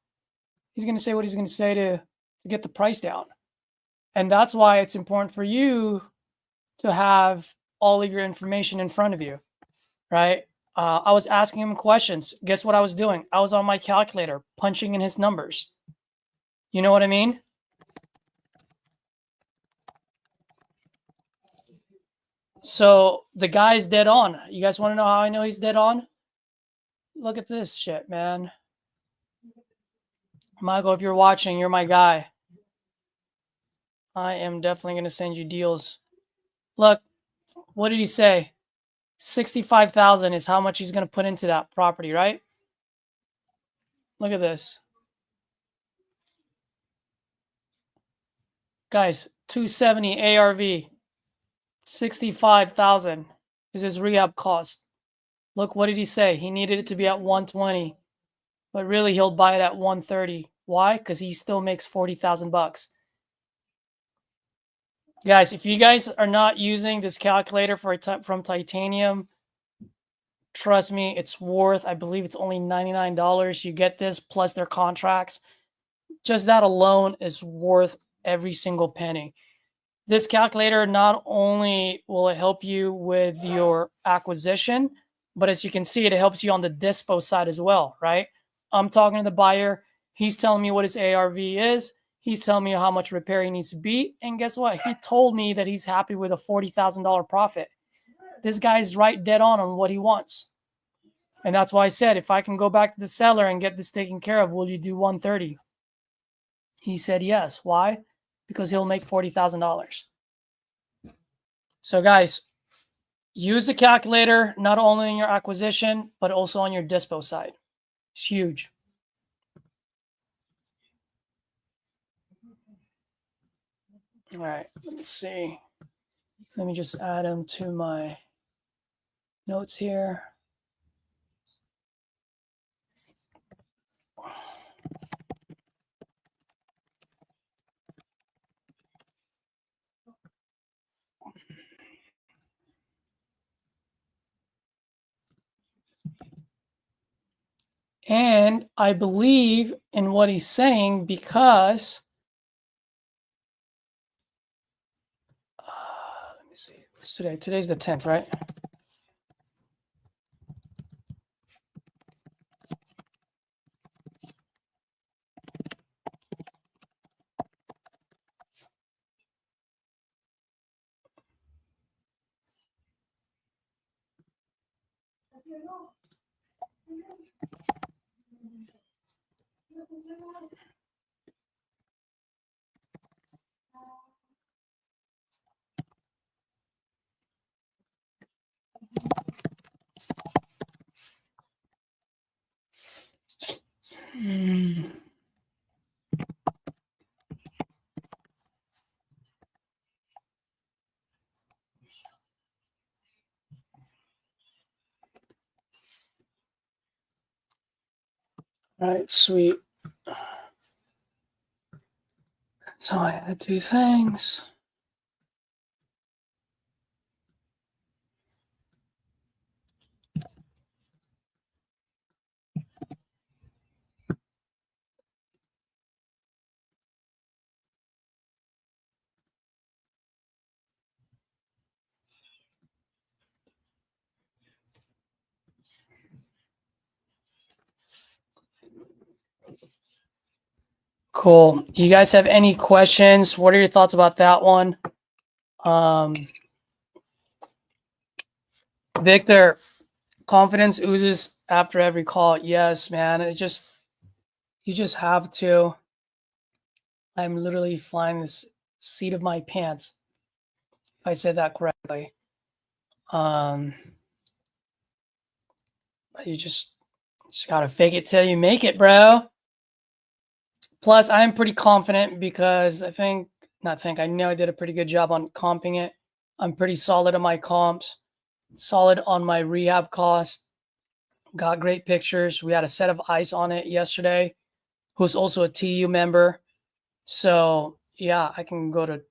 He's going to say what he's going to say to get the price down. And that's why it's important for you to have all of your information in front of you, right? I was asking him questions. Guess what I was doing? I was on my calculator, punching in his numbers. You know what I mean? So the guy's dead on. You guys want to know how I know he's dead on? Look at this shit, man. Michael, if you're watching, you're my guy. I am definitely going to send you deals. Look, what did he say? 65,000 is how much he's going to put into that property, right? Look at this. Guys, 270 ARV. 65,000 is his rehab cost. Look, what did he say? He needed it to be at 120, but really he'll buy it at 130. Why? Because he still makes 40,000 bucks. Guys, if you guys are not using this calculator from Titanium, trust me, it's worth, I believe it's only $99. You get this plus their contracts. Just that alone is worth every single penny. This calculator not only will it help you with your acquisition, But as you can see, it helps you on the dispo side as well, right? I'm talking to the buyer. He's telling me what his ARV is. He's telling me how much repair he needs to be. And guess what? He told me that he's happy with a $40,000 profit. This guy's right dead on what he wants. And that's why I said, if I can go back to the seller and get this taken care of, will you do 130? He said yes. Why? Because he'll make $40,000. So guys, use the calculator not only on your acquisition, but also on your dispo side. It's huge. All right, let me see. Let me just add them to my notes here. And I believe in what he's saying because let me see. What's today? Today's the 10th, right? All right, sweet. So I had two things. Cool. You guys have any questions? What are your thoughts about that one? Victor, confidence oozes after every call. Yes, man. You just have to. I'm literally flying this seat of my pants. If I said that correctly. But you just gotta fake it till you make it, bro. Plus, I'm pretty confident because I know I did a pretty good job on comping it. I'm pretty solid on my comps, solid on my rehab cost. Got great pictures. We had a set of ice on it yesterday, who's also a TU member. So yeah, I can go to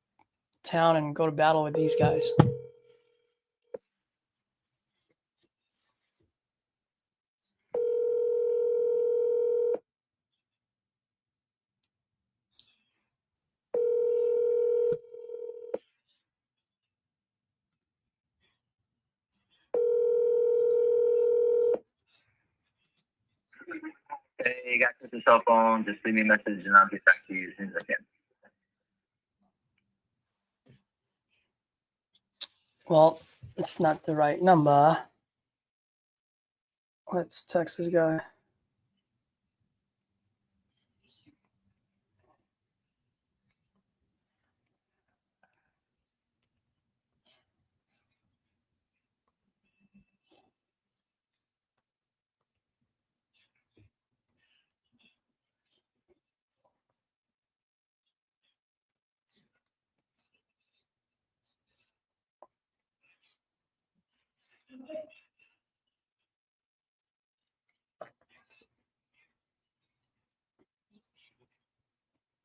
town and go to battle with these guys. Hey, you got your cell phone. Just leave me a message and I'll get back to you as soon as I can. Well, it's not the right number. Let's text this guy.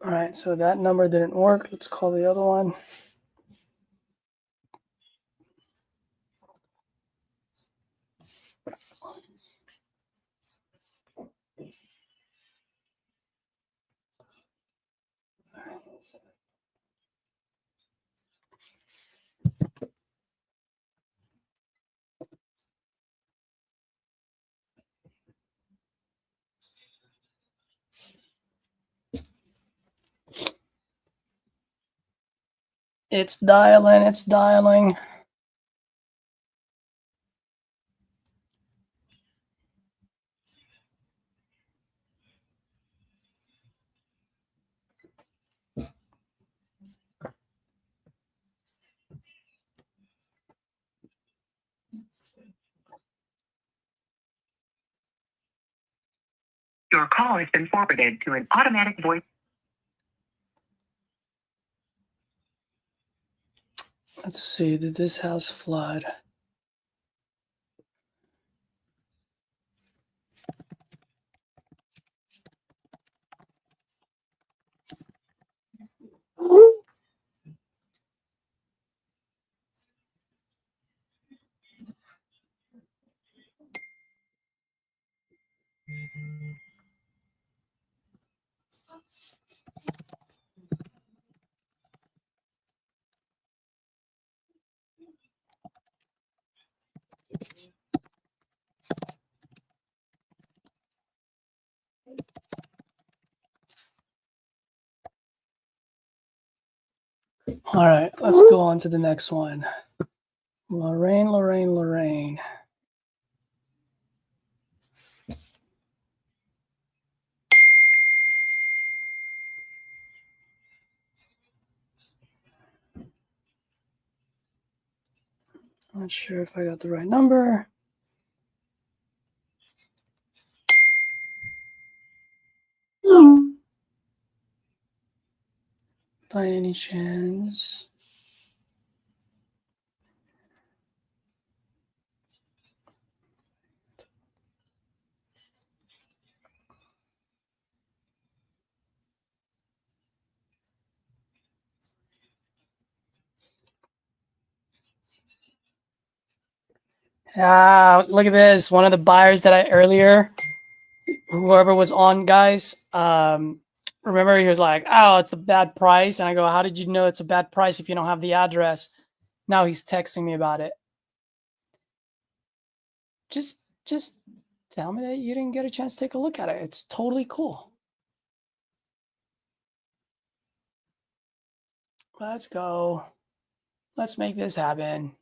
All right, so that number didn't work. Let's call the other one. It's dialing. It's dialing. Your call has been forwarded to an automatic voice. Let's see. Did this house flood? All right, let's go on to the next one. Lorraine. Not sure if I got the right number. By any chance? Ah, look at this. One of the buyers that I earlier, whoever was on, guys, remember he was like, oh, it's a bad price. And I go, how did you know it's a bad price if you don't have the address? Now he's texting me about it. Just tell me that you didn't get a chance to take a look at it. It's totally cool. Let's go. Let's make this happen.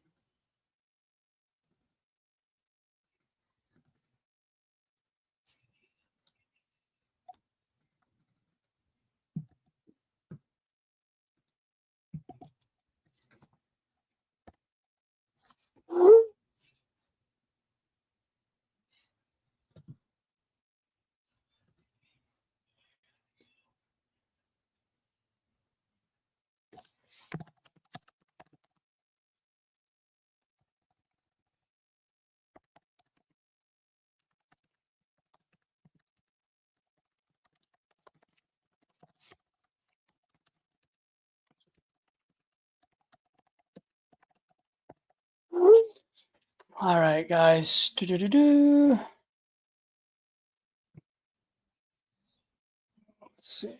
All right, guys. Let's see.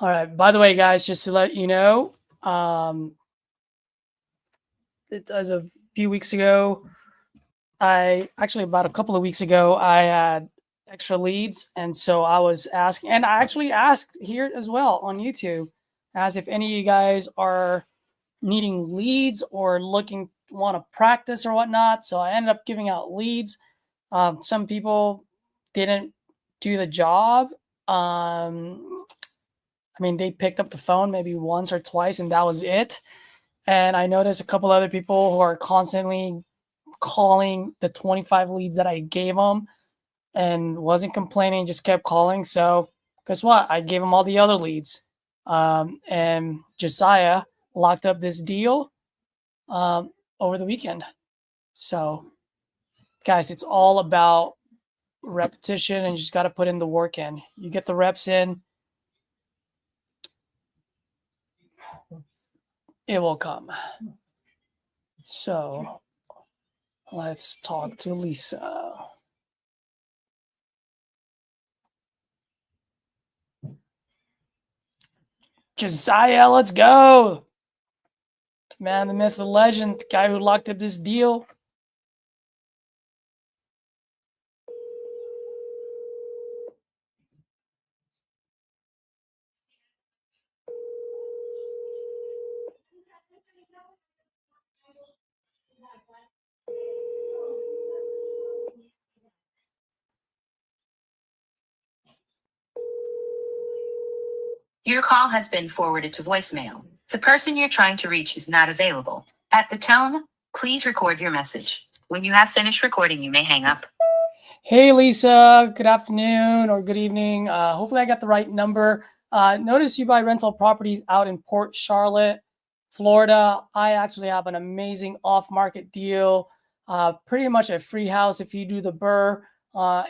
All right. By the way, guys, just to let you know, as a few weeks ago, about a couple of weeks ago, I had extra leads. And so I was asking, and I actually asked here as well on YouTube, as if any of you guys are needing leads or want to practice or whatnot. So I ended up giving out leads. Some people didn't do the job. They picked up the phone maybe once or twice and that was it. And I noticed a couple other people who are constantly calling the 25 leads that I gave them and wasn't complaining, just kept calling. So guess what? I gave them all the other leads. And Josiah locked up this deal over the weekend. So Guys, it's all about repetition, and you just got to put in the work in. You get the reps in, it will come. So let's talk to Lisa. Josiah, let's go. The man, the myth, the legend, the guy who locked up this deal. Your call has been forwarded to voicemail. The person you're trying to reach is not available. At the tone, please record your message. When you have finished recording, you may hang up. Hey, Lisa. Good afternoon or good evening. Hopefully I got the right number. Notice you buy rental properties out in Port Charlotte, Florida. I actually have an amazing off-market deal. Pretty much a free house if you do the BRRRR.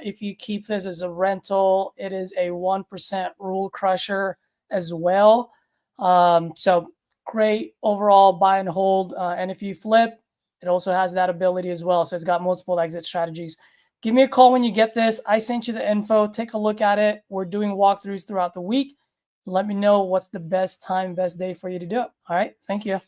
If you keep this as a rental, it is a 1% rule crusher as well. So great overall buy and hold. And if you flip, it also has that ability as well. So it's got multiple exit strategies. Give me a call when you get this. I sent you the info. Take a look at it. We're doing walkthroughs throughout the week. Let me know what's the best time, best day for you to do it. All right. Thank you.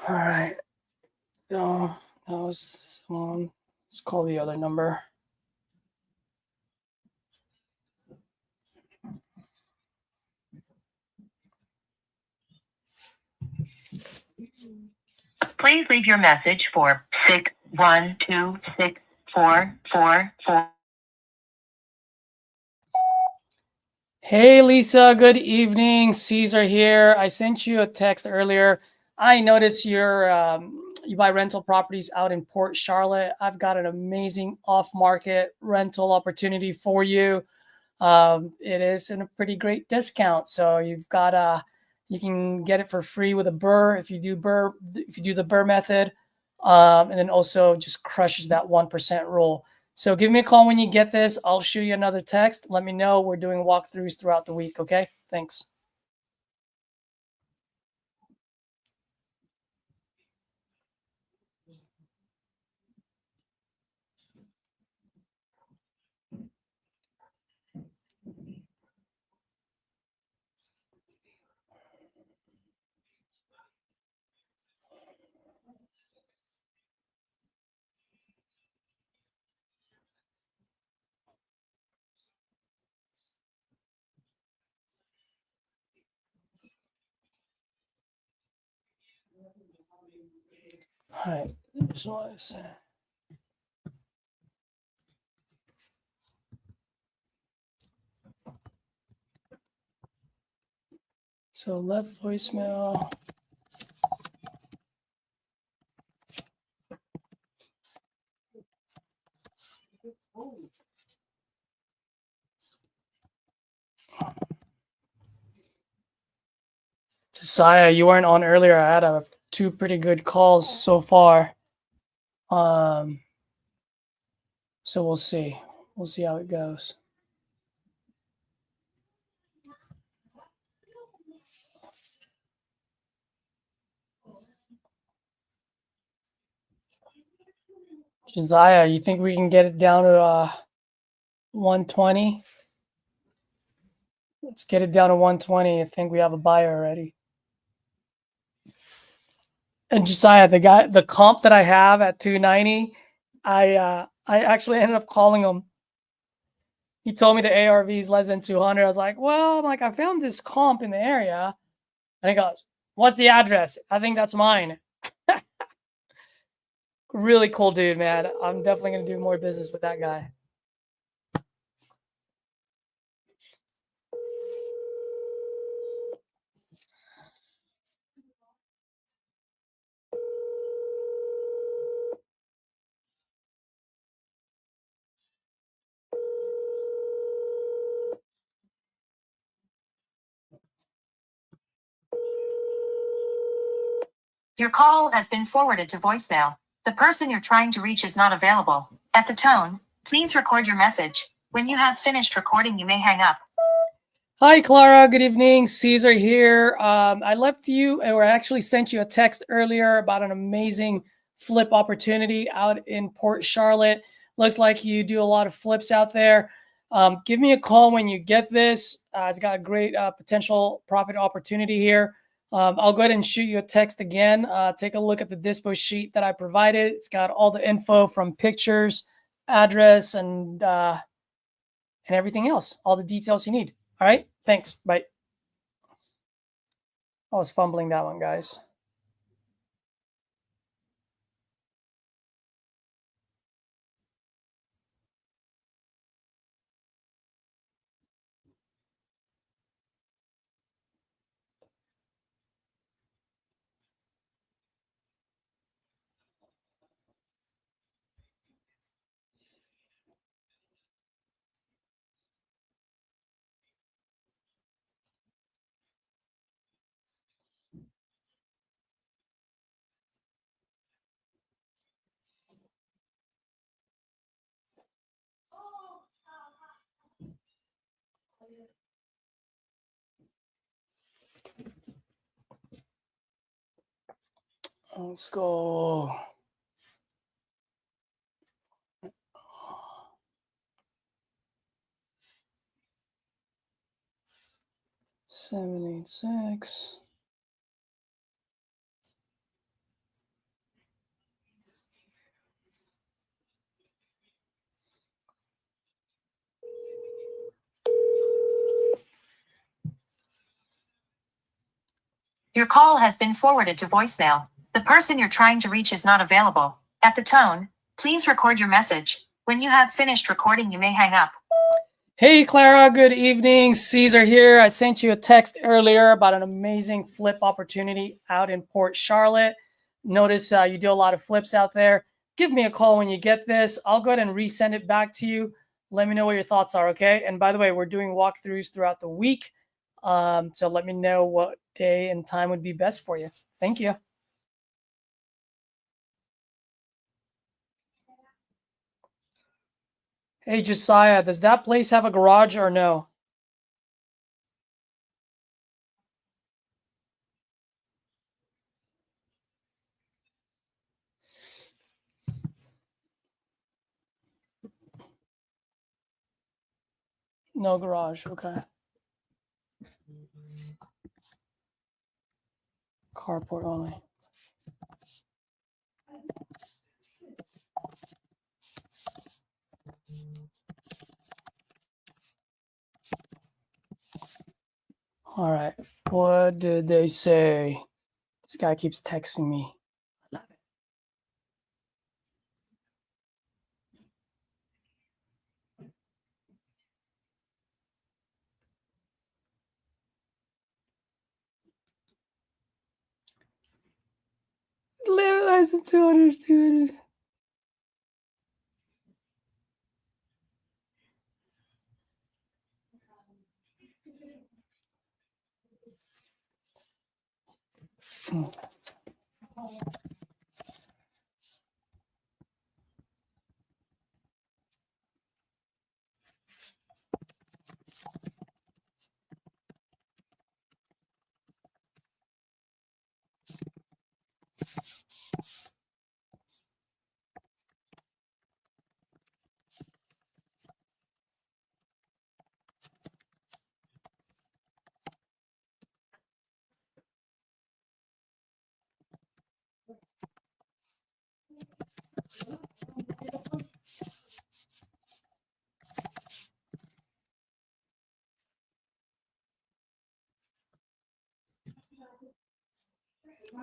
All right. Oh, that was let's call the other number. Please leave your message for 6126444. Hey, Lisa. Good evening. Caesar here. I sent you a text earlier. I noticed you buy rental properties out in Port Charlotte. I've got an amazing off-market rental opportunity for you. It is in a pretty great discount. So you've got you can get it for free with a BRRRR if you do the BRRRR method, and then also just crushes that 1% rule. So give me a call when you get this. I'll shoot you another text. Let me know. We're doing walkthroughs throughout the week. Okay. Thanks. All right. Visualize. So left voicemail. Josiah, you weren't on earlier. I had two pretty good calls so far. So we'll see. We'll see how it goes. Josiah, you think we can get it down to 120? Let's get it down to 120. I think we have a buyer already. And Josiah, the comp that I have at 290, I I actually ended up calling him. He told me the ARV is less than 200. I was like, well, I'm like, I found this comp in the area. And he goes, what's the address? I think that's mine. Really cool dude, man. I'm definitely going to do more business with that guy. Your call has been forwarded to voicemail. The person you're trying to reach is not available. At the tone, please record your message. When you have finished recording, you may hang up. Hi, Clara. Good evening. Caesar here. I left you, or I actually sent you a text earlier about an amazing flip opportunity out in Port Charlotte. Looks like you do a lot of flips out there. Give me a call when you get this. It's got a great potential profit opportunity here. I'll go ahead and shoot you a text again. Take a look at the dispo sheet that I provided. It's got all the info from pictures, address, and everything else, all the details you need. All right, thanks. Bye. I was fumbling that one, guys. Let's go. Seven, 8, 6. Your call has been forwarded to voicemail. The person you're trying to reach is not available. At the tone, please record your message. When you have finished recording, you may hang up. Hey, Clara. Good evening. Caesar here. I sent you a text earlier about an amazing flip opportunity out in Port Charlotte. Notice you do a lot of flips out there. Give me a call when you get this. I'll go ahead and resend it back to you. Let me know what your thoughts are, okay? And by the way, we're doing walkthroughs throughout the week. So let me know what day and time would be best for you. Thank you. Hey, Josiah, does that place have a garage or no? No garage, okay. Carport only. All right. What did they say? This guy keeps texting me. I love it. Live license 200.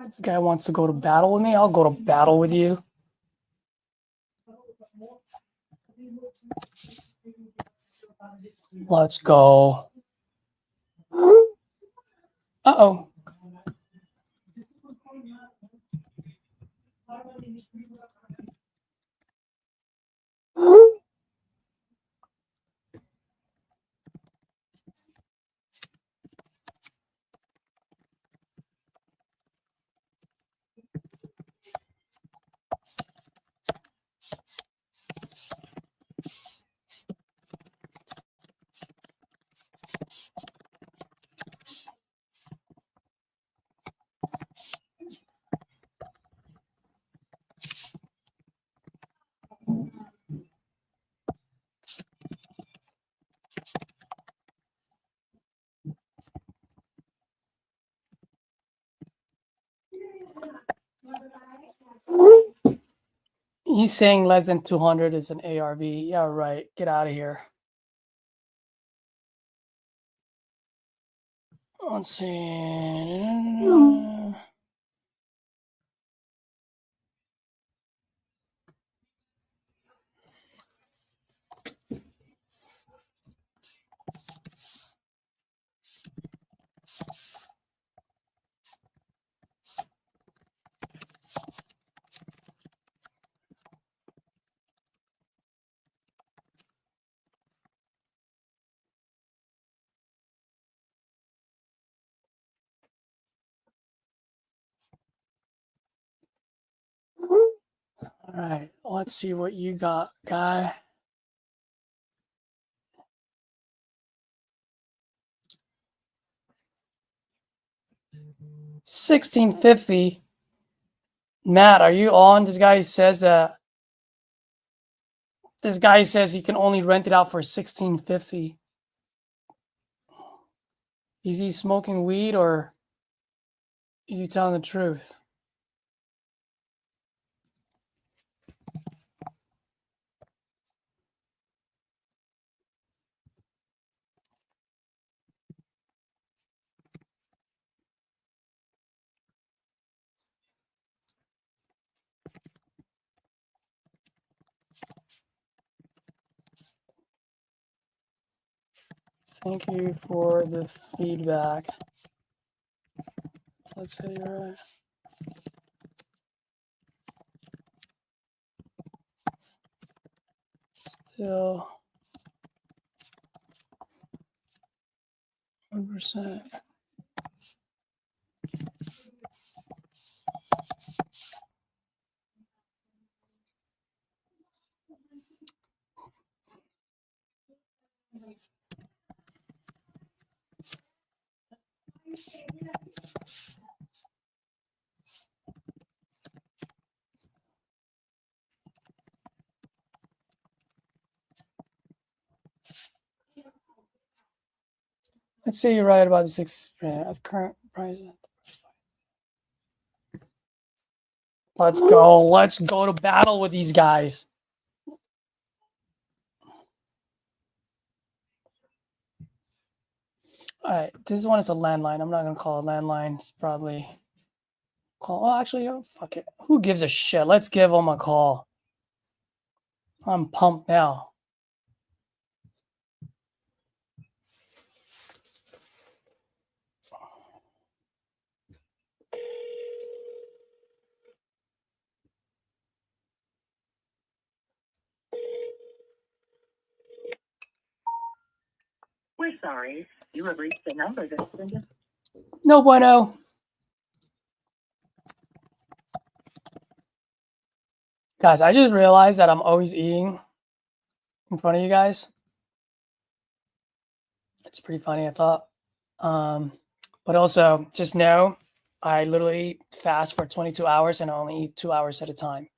This guy wants to go to battle with me. I'll go to battle with you. Let's go. Uh-oh. He's saying less than 200 is an ARV. Yeah, right. Get out of here. Let's see. All right, let's see what you got, guy. $1,650. Matt, are you on? This guy says he can only rent it out for $1,650. Is he smoking weed or is he telling the truth? Thank you for the feedback. Let's say you're right. Still 1%. Let's say you're right about the 6 at current price. Let's go. Let's go to battle with these guys. All right, this one is a landline. I'm not gonna call it landline. It's probably call. Oh, actually, oh, fuck it. Who gives a shit? Let's give them a call. I'm pumped now. We're sorry. You have reached the number that's been. No bueno. Guys, I just realized that I'm always eating in front of you guys. It's pretty funny, I thought. But also, just know, I literally fast for 22 hours and I only eat 2 hours at a time.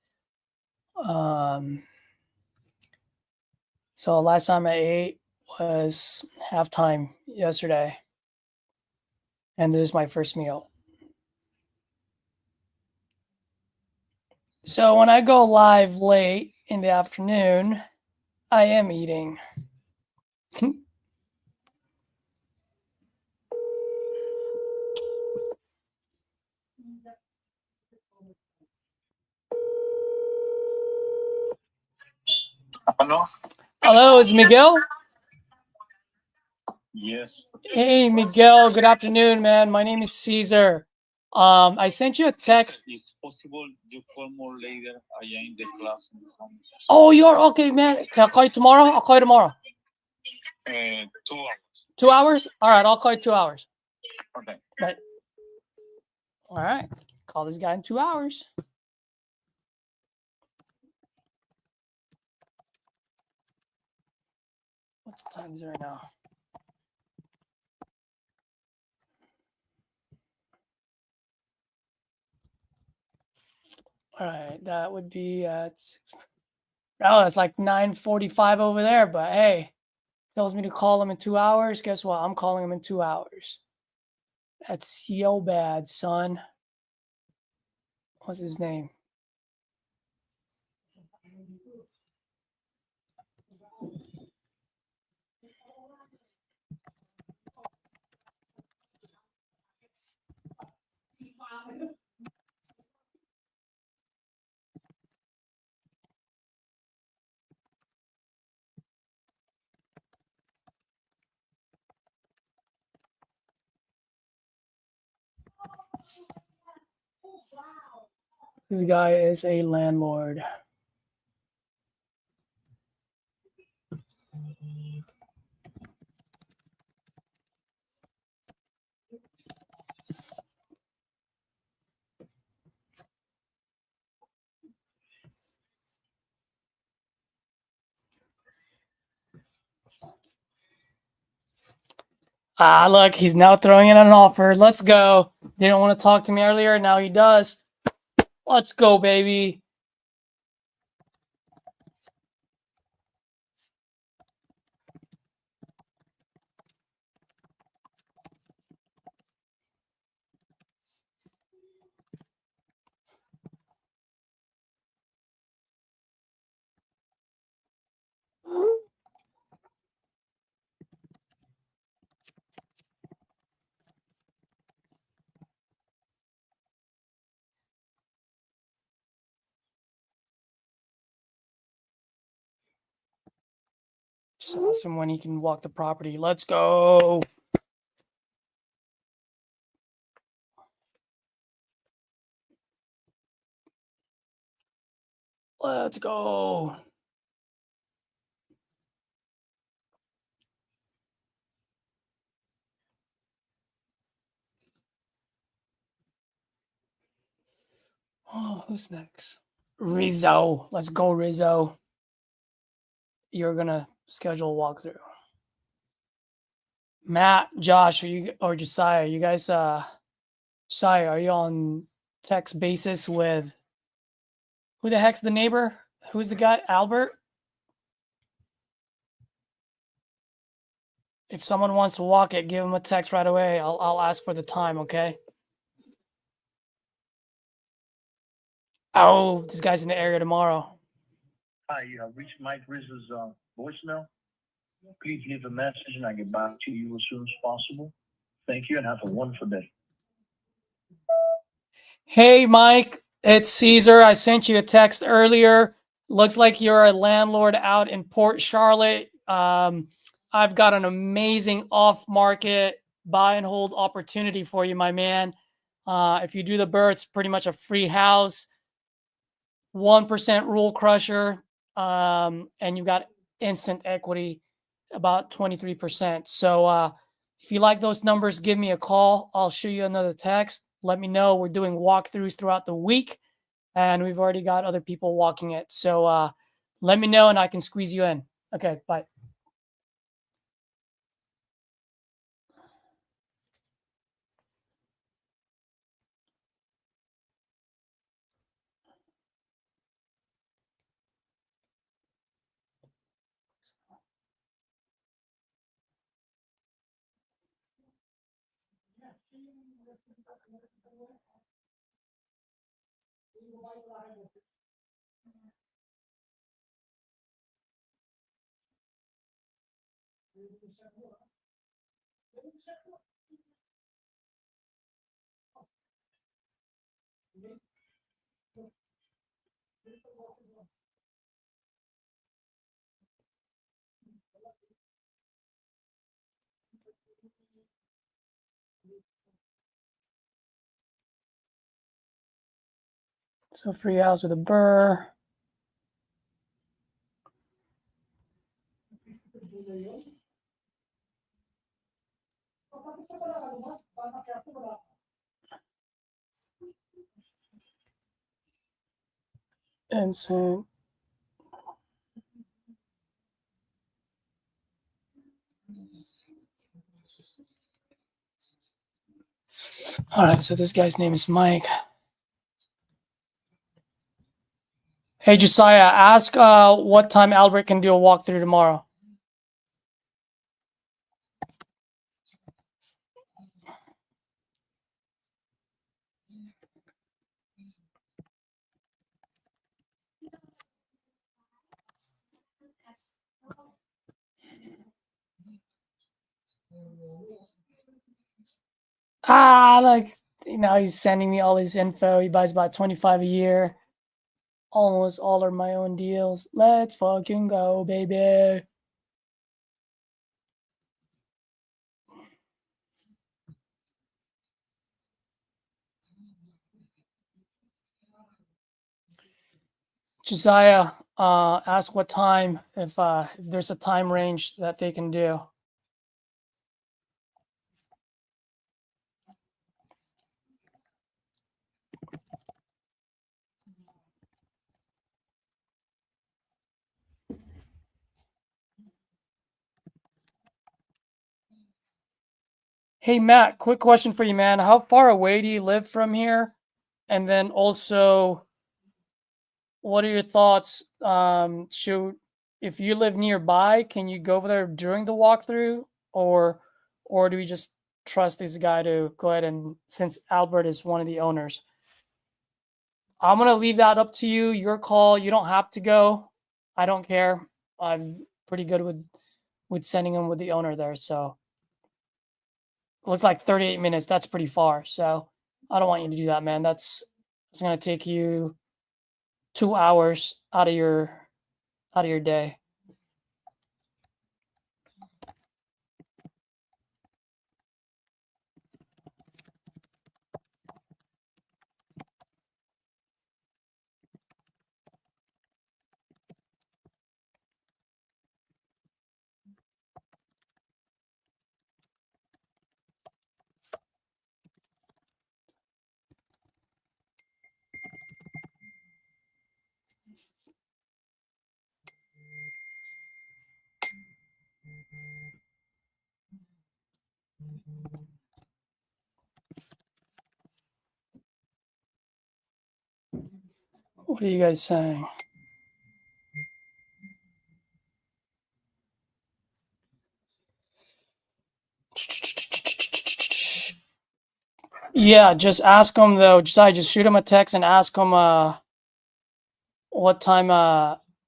So last time I ate was halftime yesterday. And this is my first meal. So when I go live late in the afternoon, I am eating. Hello? Hello, is Miguel? Yes. Hey, Miguel. Good afternoon, man. My name is Caesar. I sent you a text. Is possible you call more later? I am in the class. Oh, you're okay, man. Can I call you tomorrow? I'll call you tomorrow. 2 hours. 2 hours? All right, I'll call you 2 hours. Okay. Right. All right. Call this guy in 2 hours. What time is it right now? All right, that would be at. Oh, it's like 9:45 over there. But hey, tells me to call him in 2 hours. Guess what? I'm calling him in 2 hours. That's so bad, son. What's his name? This guy is a landlord. Ah, look, he's now throwing in an offer. Let's go. Didn't want to talk to me earlier. Now he does. Let's go, baby. Just ask him when he can walk the property. Let's go. Let's go. Oh, who's next? Rizzo. Let's go, Rizzo. You're gonna schedule a walkthrough. Matt, Josh, are you or Josiah? You guys, Josiah, are you on text basis with who the heck's the neighbor? Who's the guy? Albert? If someone wants to walk it, give him a text right away. I'll ask for the time, okay? Oh, this guy's in the area tomorrow. Hi, you have reached Mike Rizzo's voicemail. Please leave a message and I'll get back to you as soon as possible. Thank you and have a wonderful day. Hey, Mike, it's Caesar. I sent you a text earlier. Looks like you're a landlord out in Port Charlotte. I've got an amazing off-market buy and hold opportunity for you, my man. If you do the BRRRR, it's pretty much a free house, 1% rule crusher, and you got instant equity, about 23%. So if you like those numbers, give me a call. I'll shoot you another text. Let me know. We're doing walkthroughs throughout the week, and we've already got other people walking it. So let me know, and I can squeeze you in. Okay, bye. So free house with a burr. And so all right, so this guy's name is Mike. Hey, Josiah, ask what time Albert can do a walkthrough tomorrow. Like, now he's sending me all his info. He buys about 25 a year. Almost all are my own deals. Let's fucking go, baby. Josiah, ask what time, if there's a time range that they can do. Hey, Matt, quick question for you, man. How far away do you live from here? And then also, what are your thoughts? If you live nearby, can you go over there during the walkthrough, or do we just trust this guy to go ahead and, since Albert is one of the owners? I'm gonna leave that up to you. Your call. You don't have to go. I don't care. I'm pretty good with sending him with the owner there. So looks like 38 minutes. That's pretty far. So I don't want you to do that, man. It's gonna take you 2 hours out of your day. What are you guys saying? Yeah, just ask him though. Just shoot him a text and ask him what time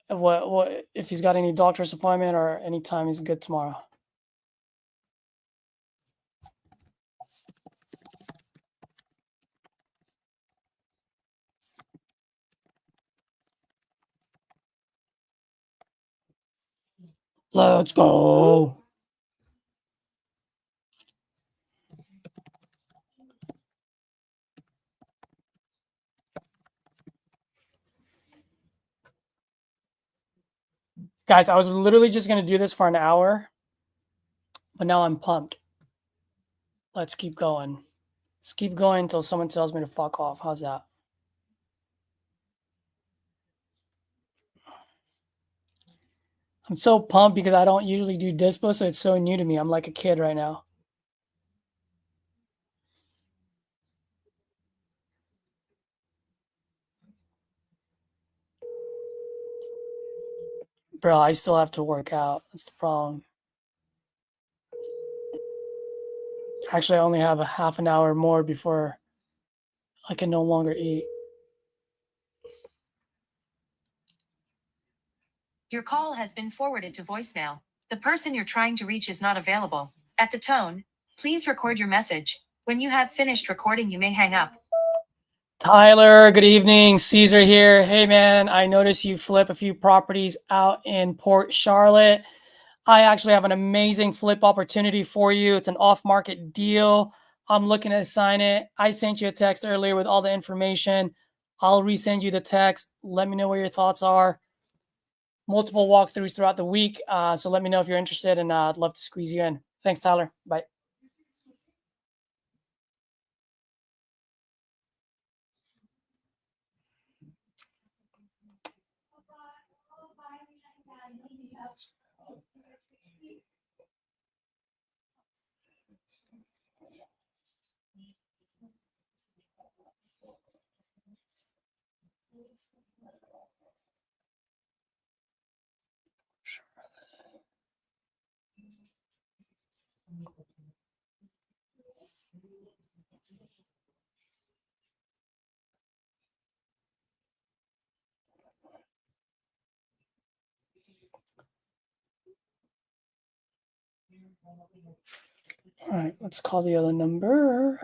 what if he's got any doctor's appointment or any time he's good tomorrow. Let's go. Guys, I was literally just going to do this for an hour, but now I'm pumped. Let's keep going. Let's keep going until someone tells me to fuck off. How's that? I'm so pumped because I don't usually do dispo, so it's so new to me. I'm like a kid right now. Bro, I still have to work out. That's the problem. Actually, I only have a half an hour more before I can no longer eat. Your call has been forwarded to voicemail. The person you're trying to reach is not available. At the tone, please record your message. When you have finished recording, you may hang up. Tyler, good evening. Caesar here. Hey, man, I noticed you flip a few properties out in Port Charlotte. I actually have an amazing flip opportunity for you. It's an off-market deal. I'm looking to sign it. I sent you a text earlier with all the information. I'll resend you the text. Let me know what your thoughts are. Multiple walkthroughs throughout the week. So let me know if you're interested, and I'd love to squeeze you in. Thanks, Tyler. Bye. All right, let's call the other number.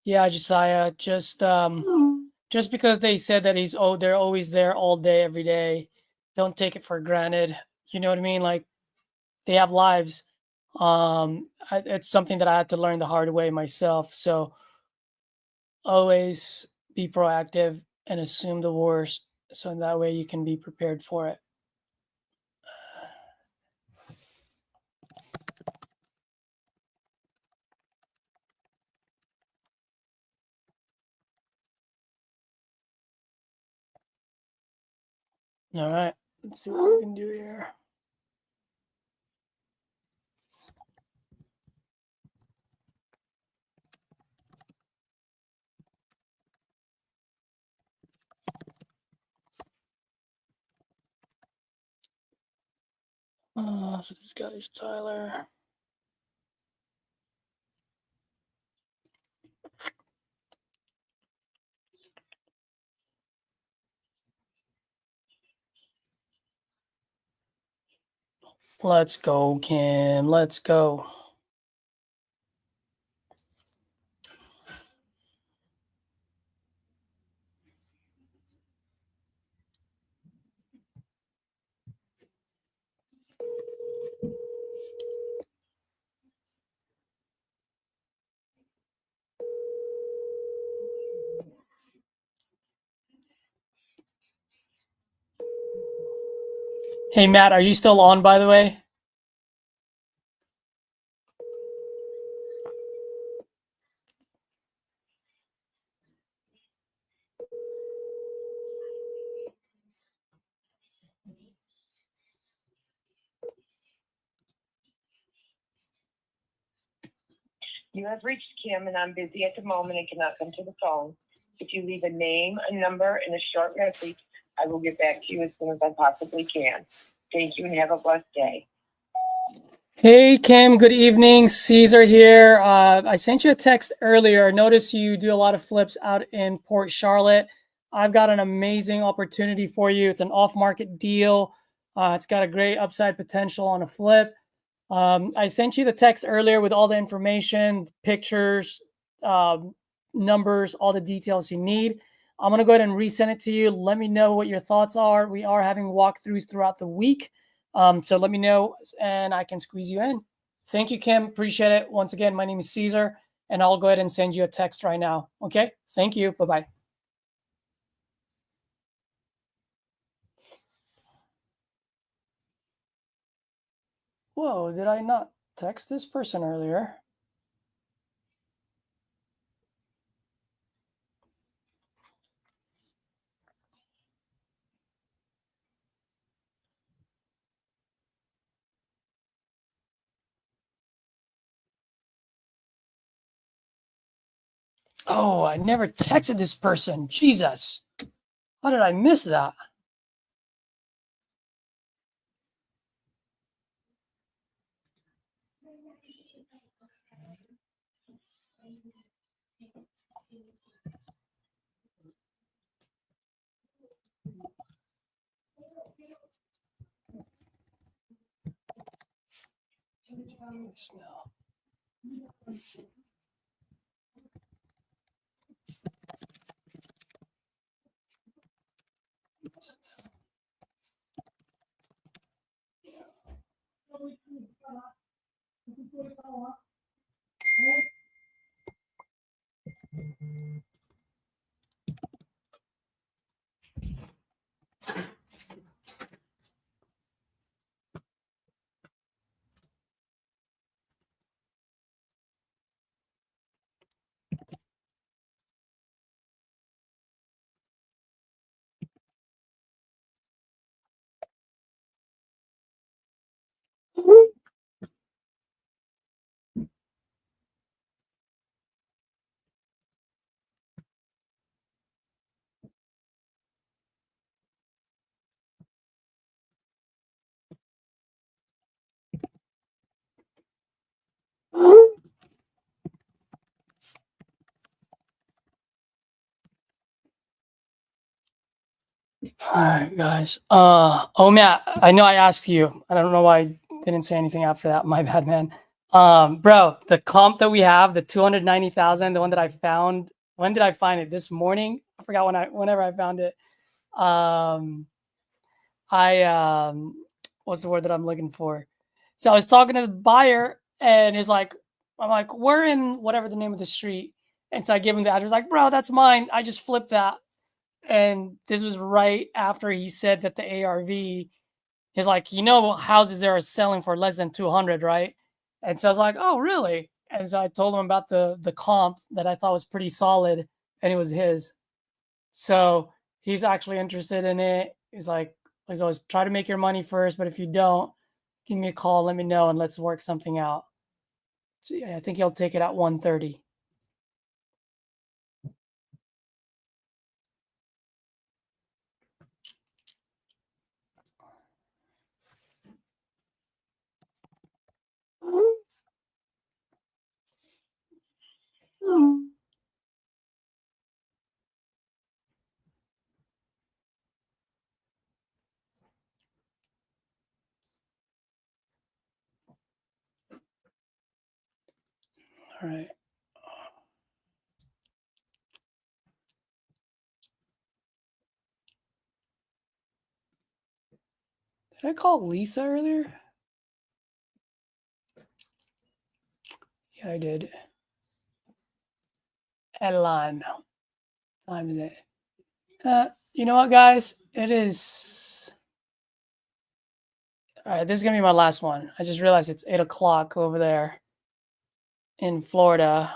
Yeah, Josiah. Just because they said that they're always there all day, every day, don't take it for granted. You know what I mean? Like, they have lives. It's something that I had to learn the hard way myself. So always be proactive and assume the worst, so in that way you can be prepared for it. All right, let's see what we can do here. So this guy's Tyler. Let's go, Kim. Let's go. Hey, Matt, are you still on, by the way? You have reached Kim, and I'm busy at the moment and cannot come to the phone. If you leave a name, a number, and a short message, I will get back to you as soon as I possibly can. Thank you and have a blessed day. Hey, Kim, good evening. Caesar here. I sent you a text earlier. Notice you do a lot of flips out in Port Charlotte. I've got an amazing opportunity for you. It's an off-market deal. It's got a great upside potential on a flip. I sent you the text earlier with all the information, pictures, numbers, all the details you need. I'm going to go ahead and resend it to you. Let me know what your thoughts are. We are having walkthroughs throughout the week. So let me know and I can squeeze you in. Thank you, Kim. Appreciate it. Once again, my name is Caesar, and I'll go ahead and send you a text right now. Okay? Thank you. Bye-bye. Whoa, did I not text this person earlier? Oh, I never texted this person. Jesus. How did I miss that? All right, guys. Oh, Matt, I know I asked you. I don't know why I didn't say anything after that. My bad, man. Bro, the comp that we have, the 290,000, the one that I found. When did I find it? This morning? I forgot whenever I found it. What's the word that I'm looking for? So I was talking to the buyer, and he's like, I'm like, we're in whatever the name of the street. And so I give him the address, like, bro, that's mine. I just flipped that. And this was right after he said that the ARV is like, houses there are selling for less than 200, right? And so I was like, oh, really? And so I told him about the comp that I thought was pretty solid, and it was his. So he's actually interested in it. He's like, he goes, try to make your money first, but if you don't, give me a call, let me know, and let's work something out. So yeah, I think he'll take it at 130. All right. Did I call Lisa earlier? Yeah, I did. Elan. What time is it? You know what, guys? It is. All right, this is gonna be my last one. I just realized it's 8 o'clock over there in Florida.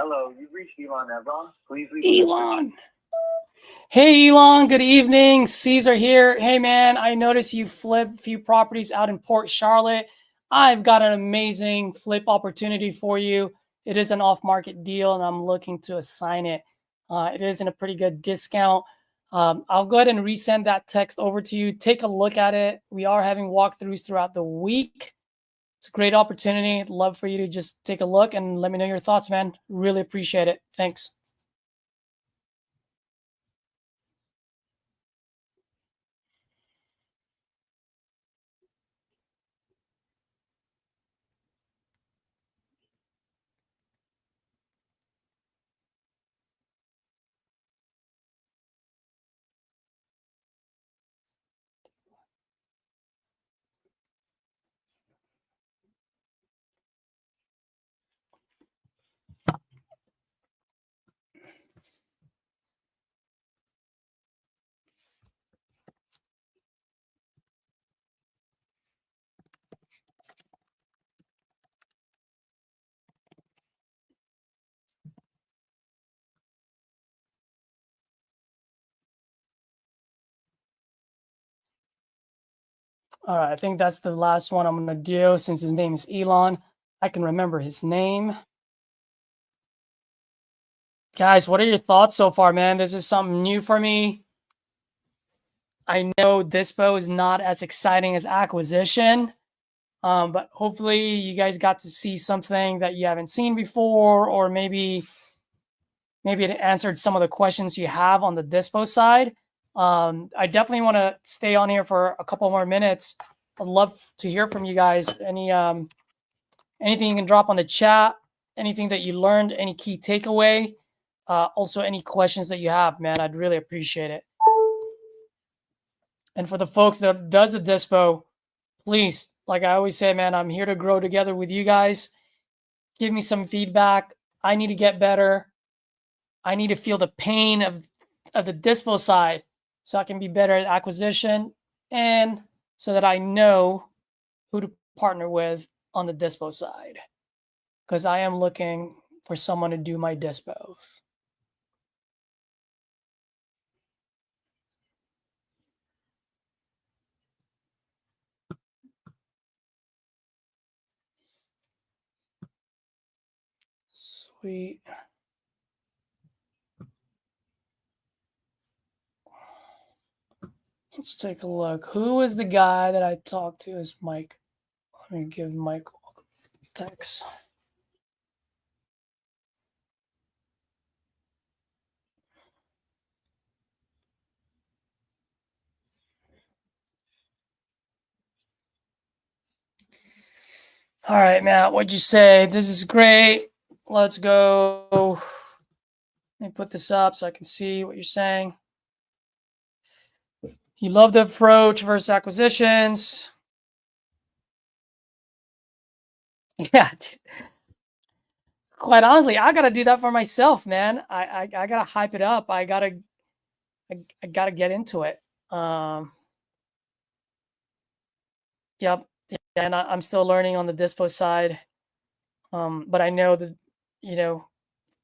Hello, you've reached Elon Evron. Please leave. Elon. Hey, Elon. Good evening. Caesar here. Hey, man. I noticed you flipped a few properties out in Port Charlotte. I've got an amazing flip opportunity for you. It is an off-market deal, and I'm looking to assign it. It is in a pretty good discount. I'll go ahead and resend that text over to you. Take a look at it. We are having walkthroughs throughout the week. It's a great opportunity. I'd love for you to just take a look and let me know your thoughts, man. Really appreciate it. Thanks. All right, I think that's the last one I'm going to do since his name is Elon. I can remember his name. Guys, what are your thoughts so far, man? This is something new for me. I know Dispo is not as exciting as acquisition, but hopefully you guys got to see something that you haven't seen before, or maybe it answered some of the questions you have on the Dispo side. I definitely want to stay on here for a couple more minutes. I'd love to hear from you guys. Anything you can drop on the chat, anything that you learned, any key takeaway, also any questions that you have, man, I'd really appreciate it. And for the folks that does a Dispo, please, like I always say, man, I'm here to grow together with you guys. Give me some feedback. I need to get better. I need to feel the pain of the Dispo side so I can be better at acquisition, and so that I know who to partner with on the Dispo side, because I am looking for someone to do my Dispos. Sweet. Let's take a look. Who is the guy that I talked to? Is Mike? Let me give Mike a text. All right, Matt, what'd you say? This is great. Let's go. Let me put this up so I can see what you're saying. You love the approach versus acquisitions. Yeah. Dude. Quite honestly, I gotta do that for myself, man. I gotta hype it up. I gotta get into it. Yep. Yeah, and I'm still learning on the Dispo side. But I know that,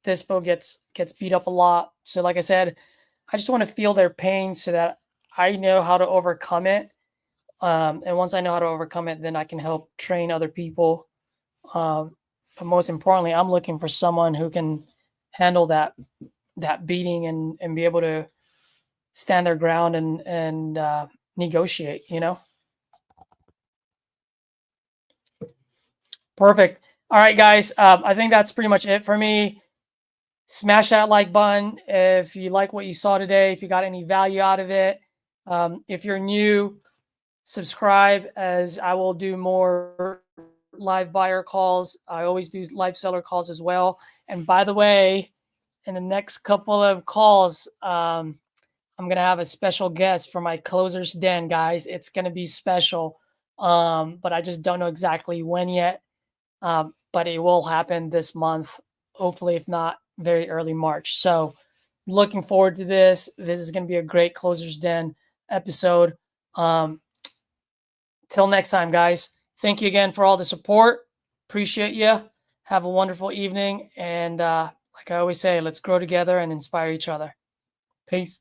Dispo gets beat up a lot. So like I said, I just want to feel their pain so that I know how to overcome it. And once I know how to overcome it, then I can help train other people. But most importantly, I'm looking for someone who can handle that beating and be able to stand their ground and negotiate, Perfect. All right, guys. I think that's pretty much it for me. Smash that like button if you like what you saw today, if you got any value out of it. If you're new, subscribe, as I will do more live buyer calls. I always do live seller calls as well. And by the way, in the next couple of calls, I'm going to have a special guest for my Closer's Den, guys. It's going to be special, but I just don't know exactly when yet. But it will happen this month, hopefully, if not very early March. So looking forward to this. This is going to be a great Closer's Den episode. Till next time, guys. Thank you again for all the support. Appreciate you. Have a wonderful evening. And like I always say, let's grow together and inspire each other. Peace.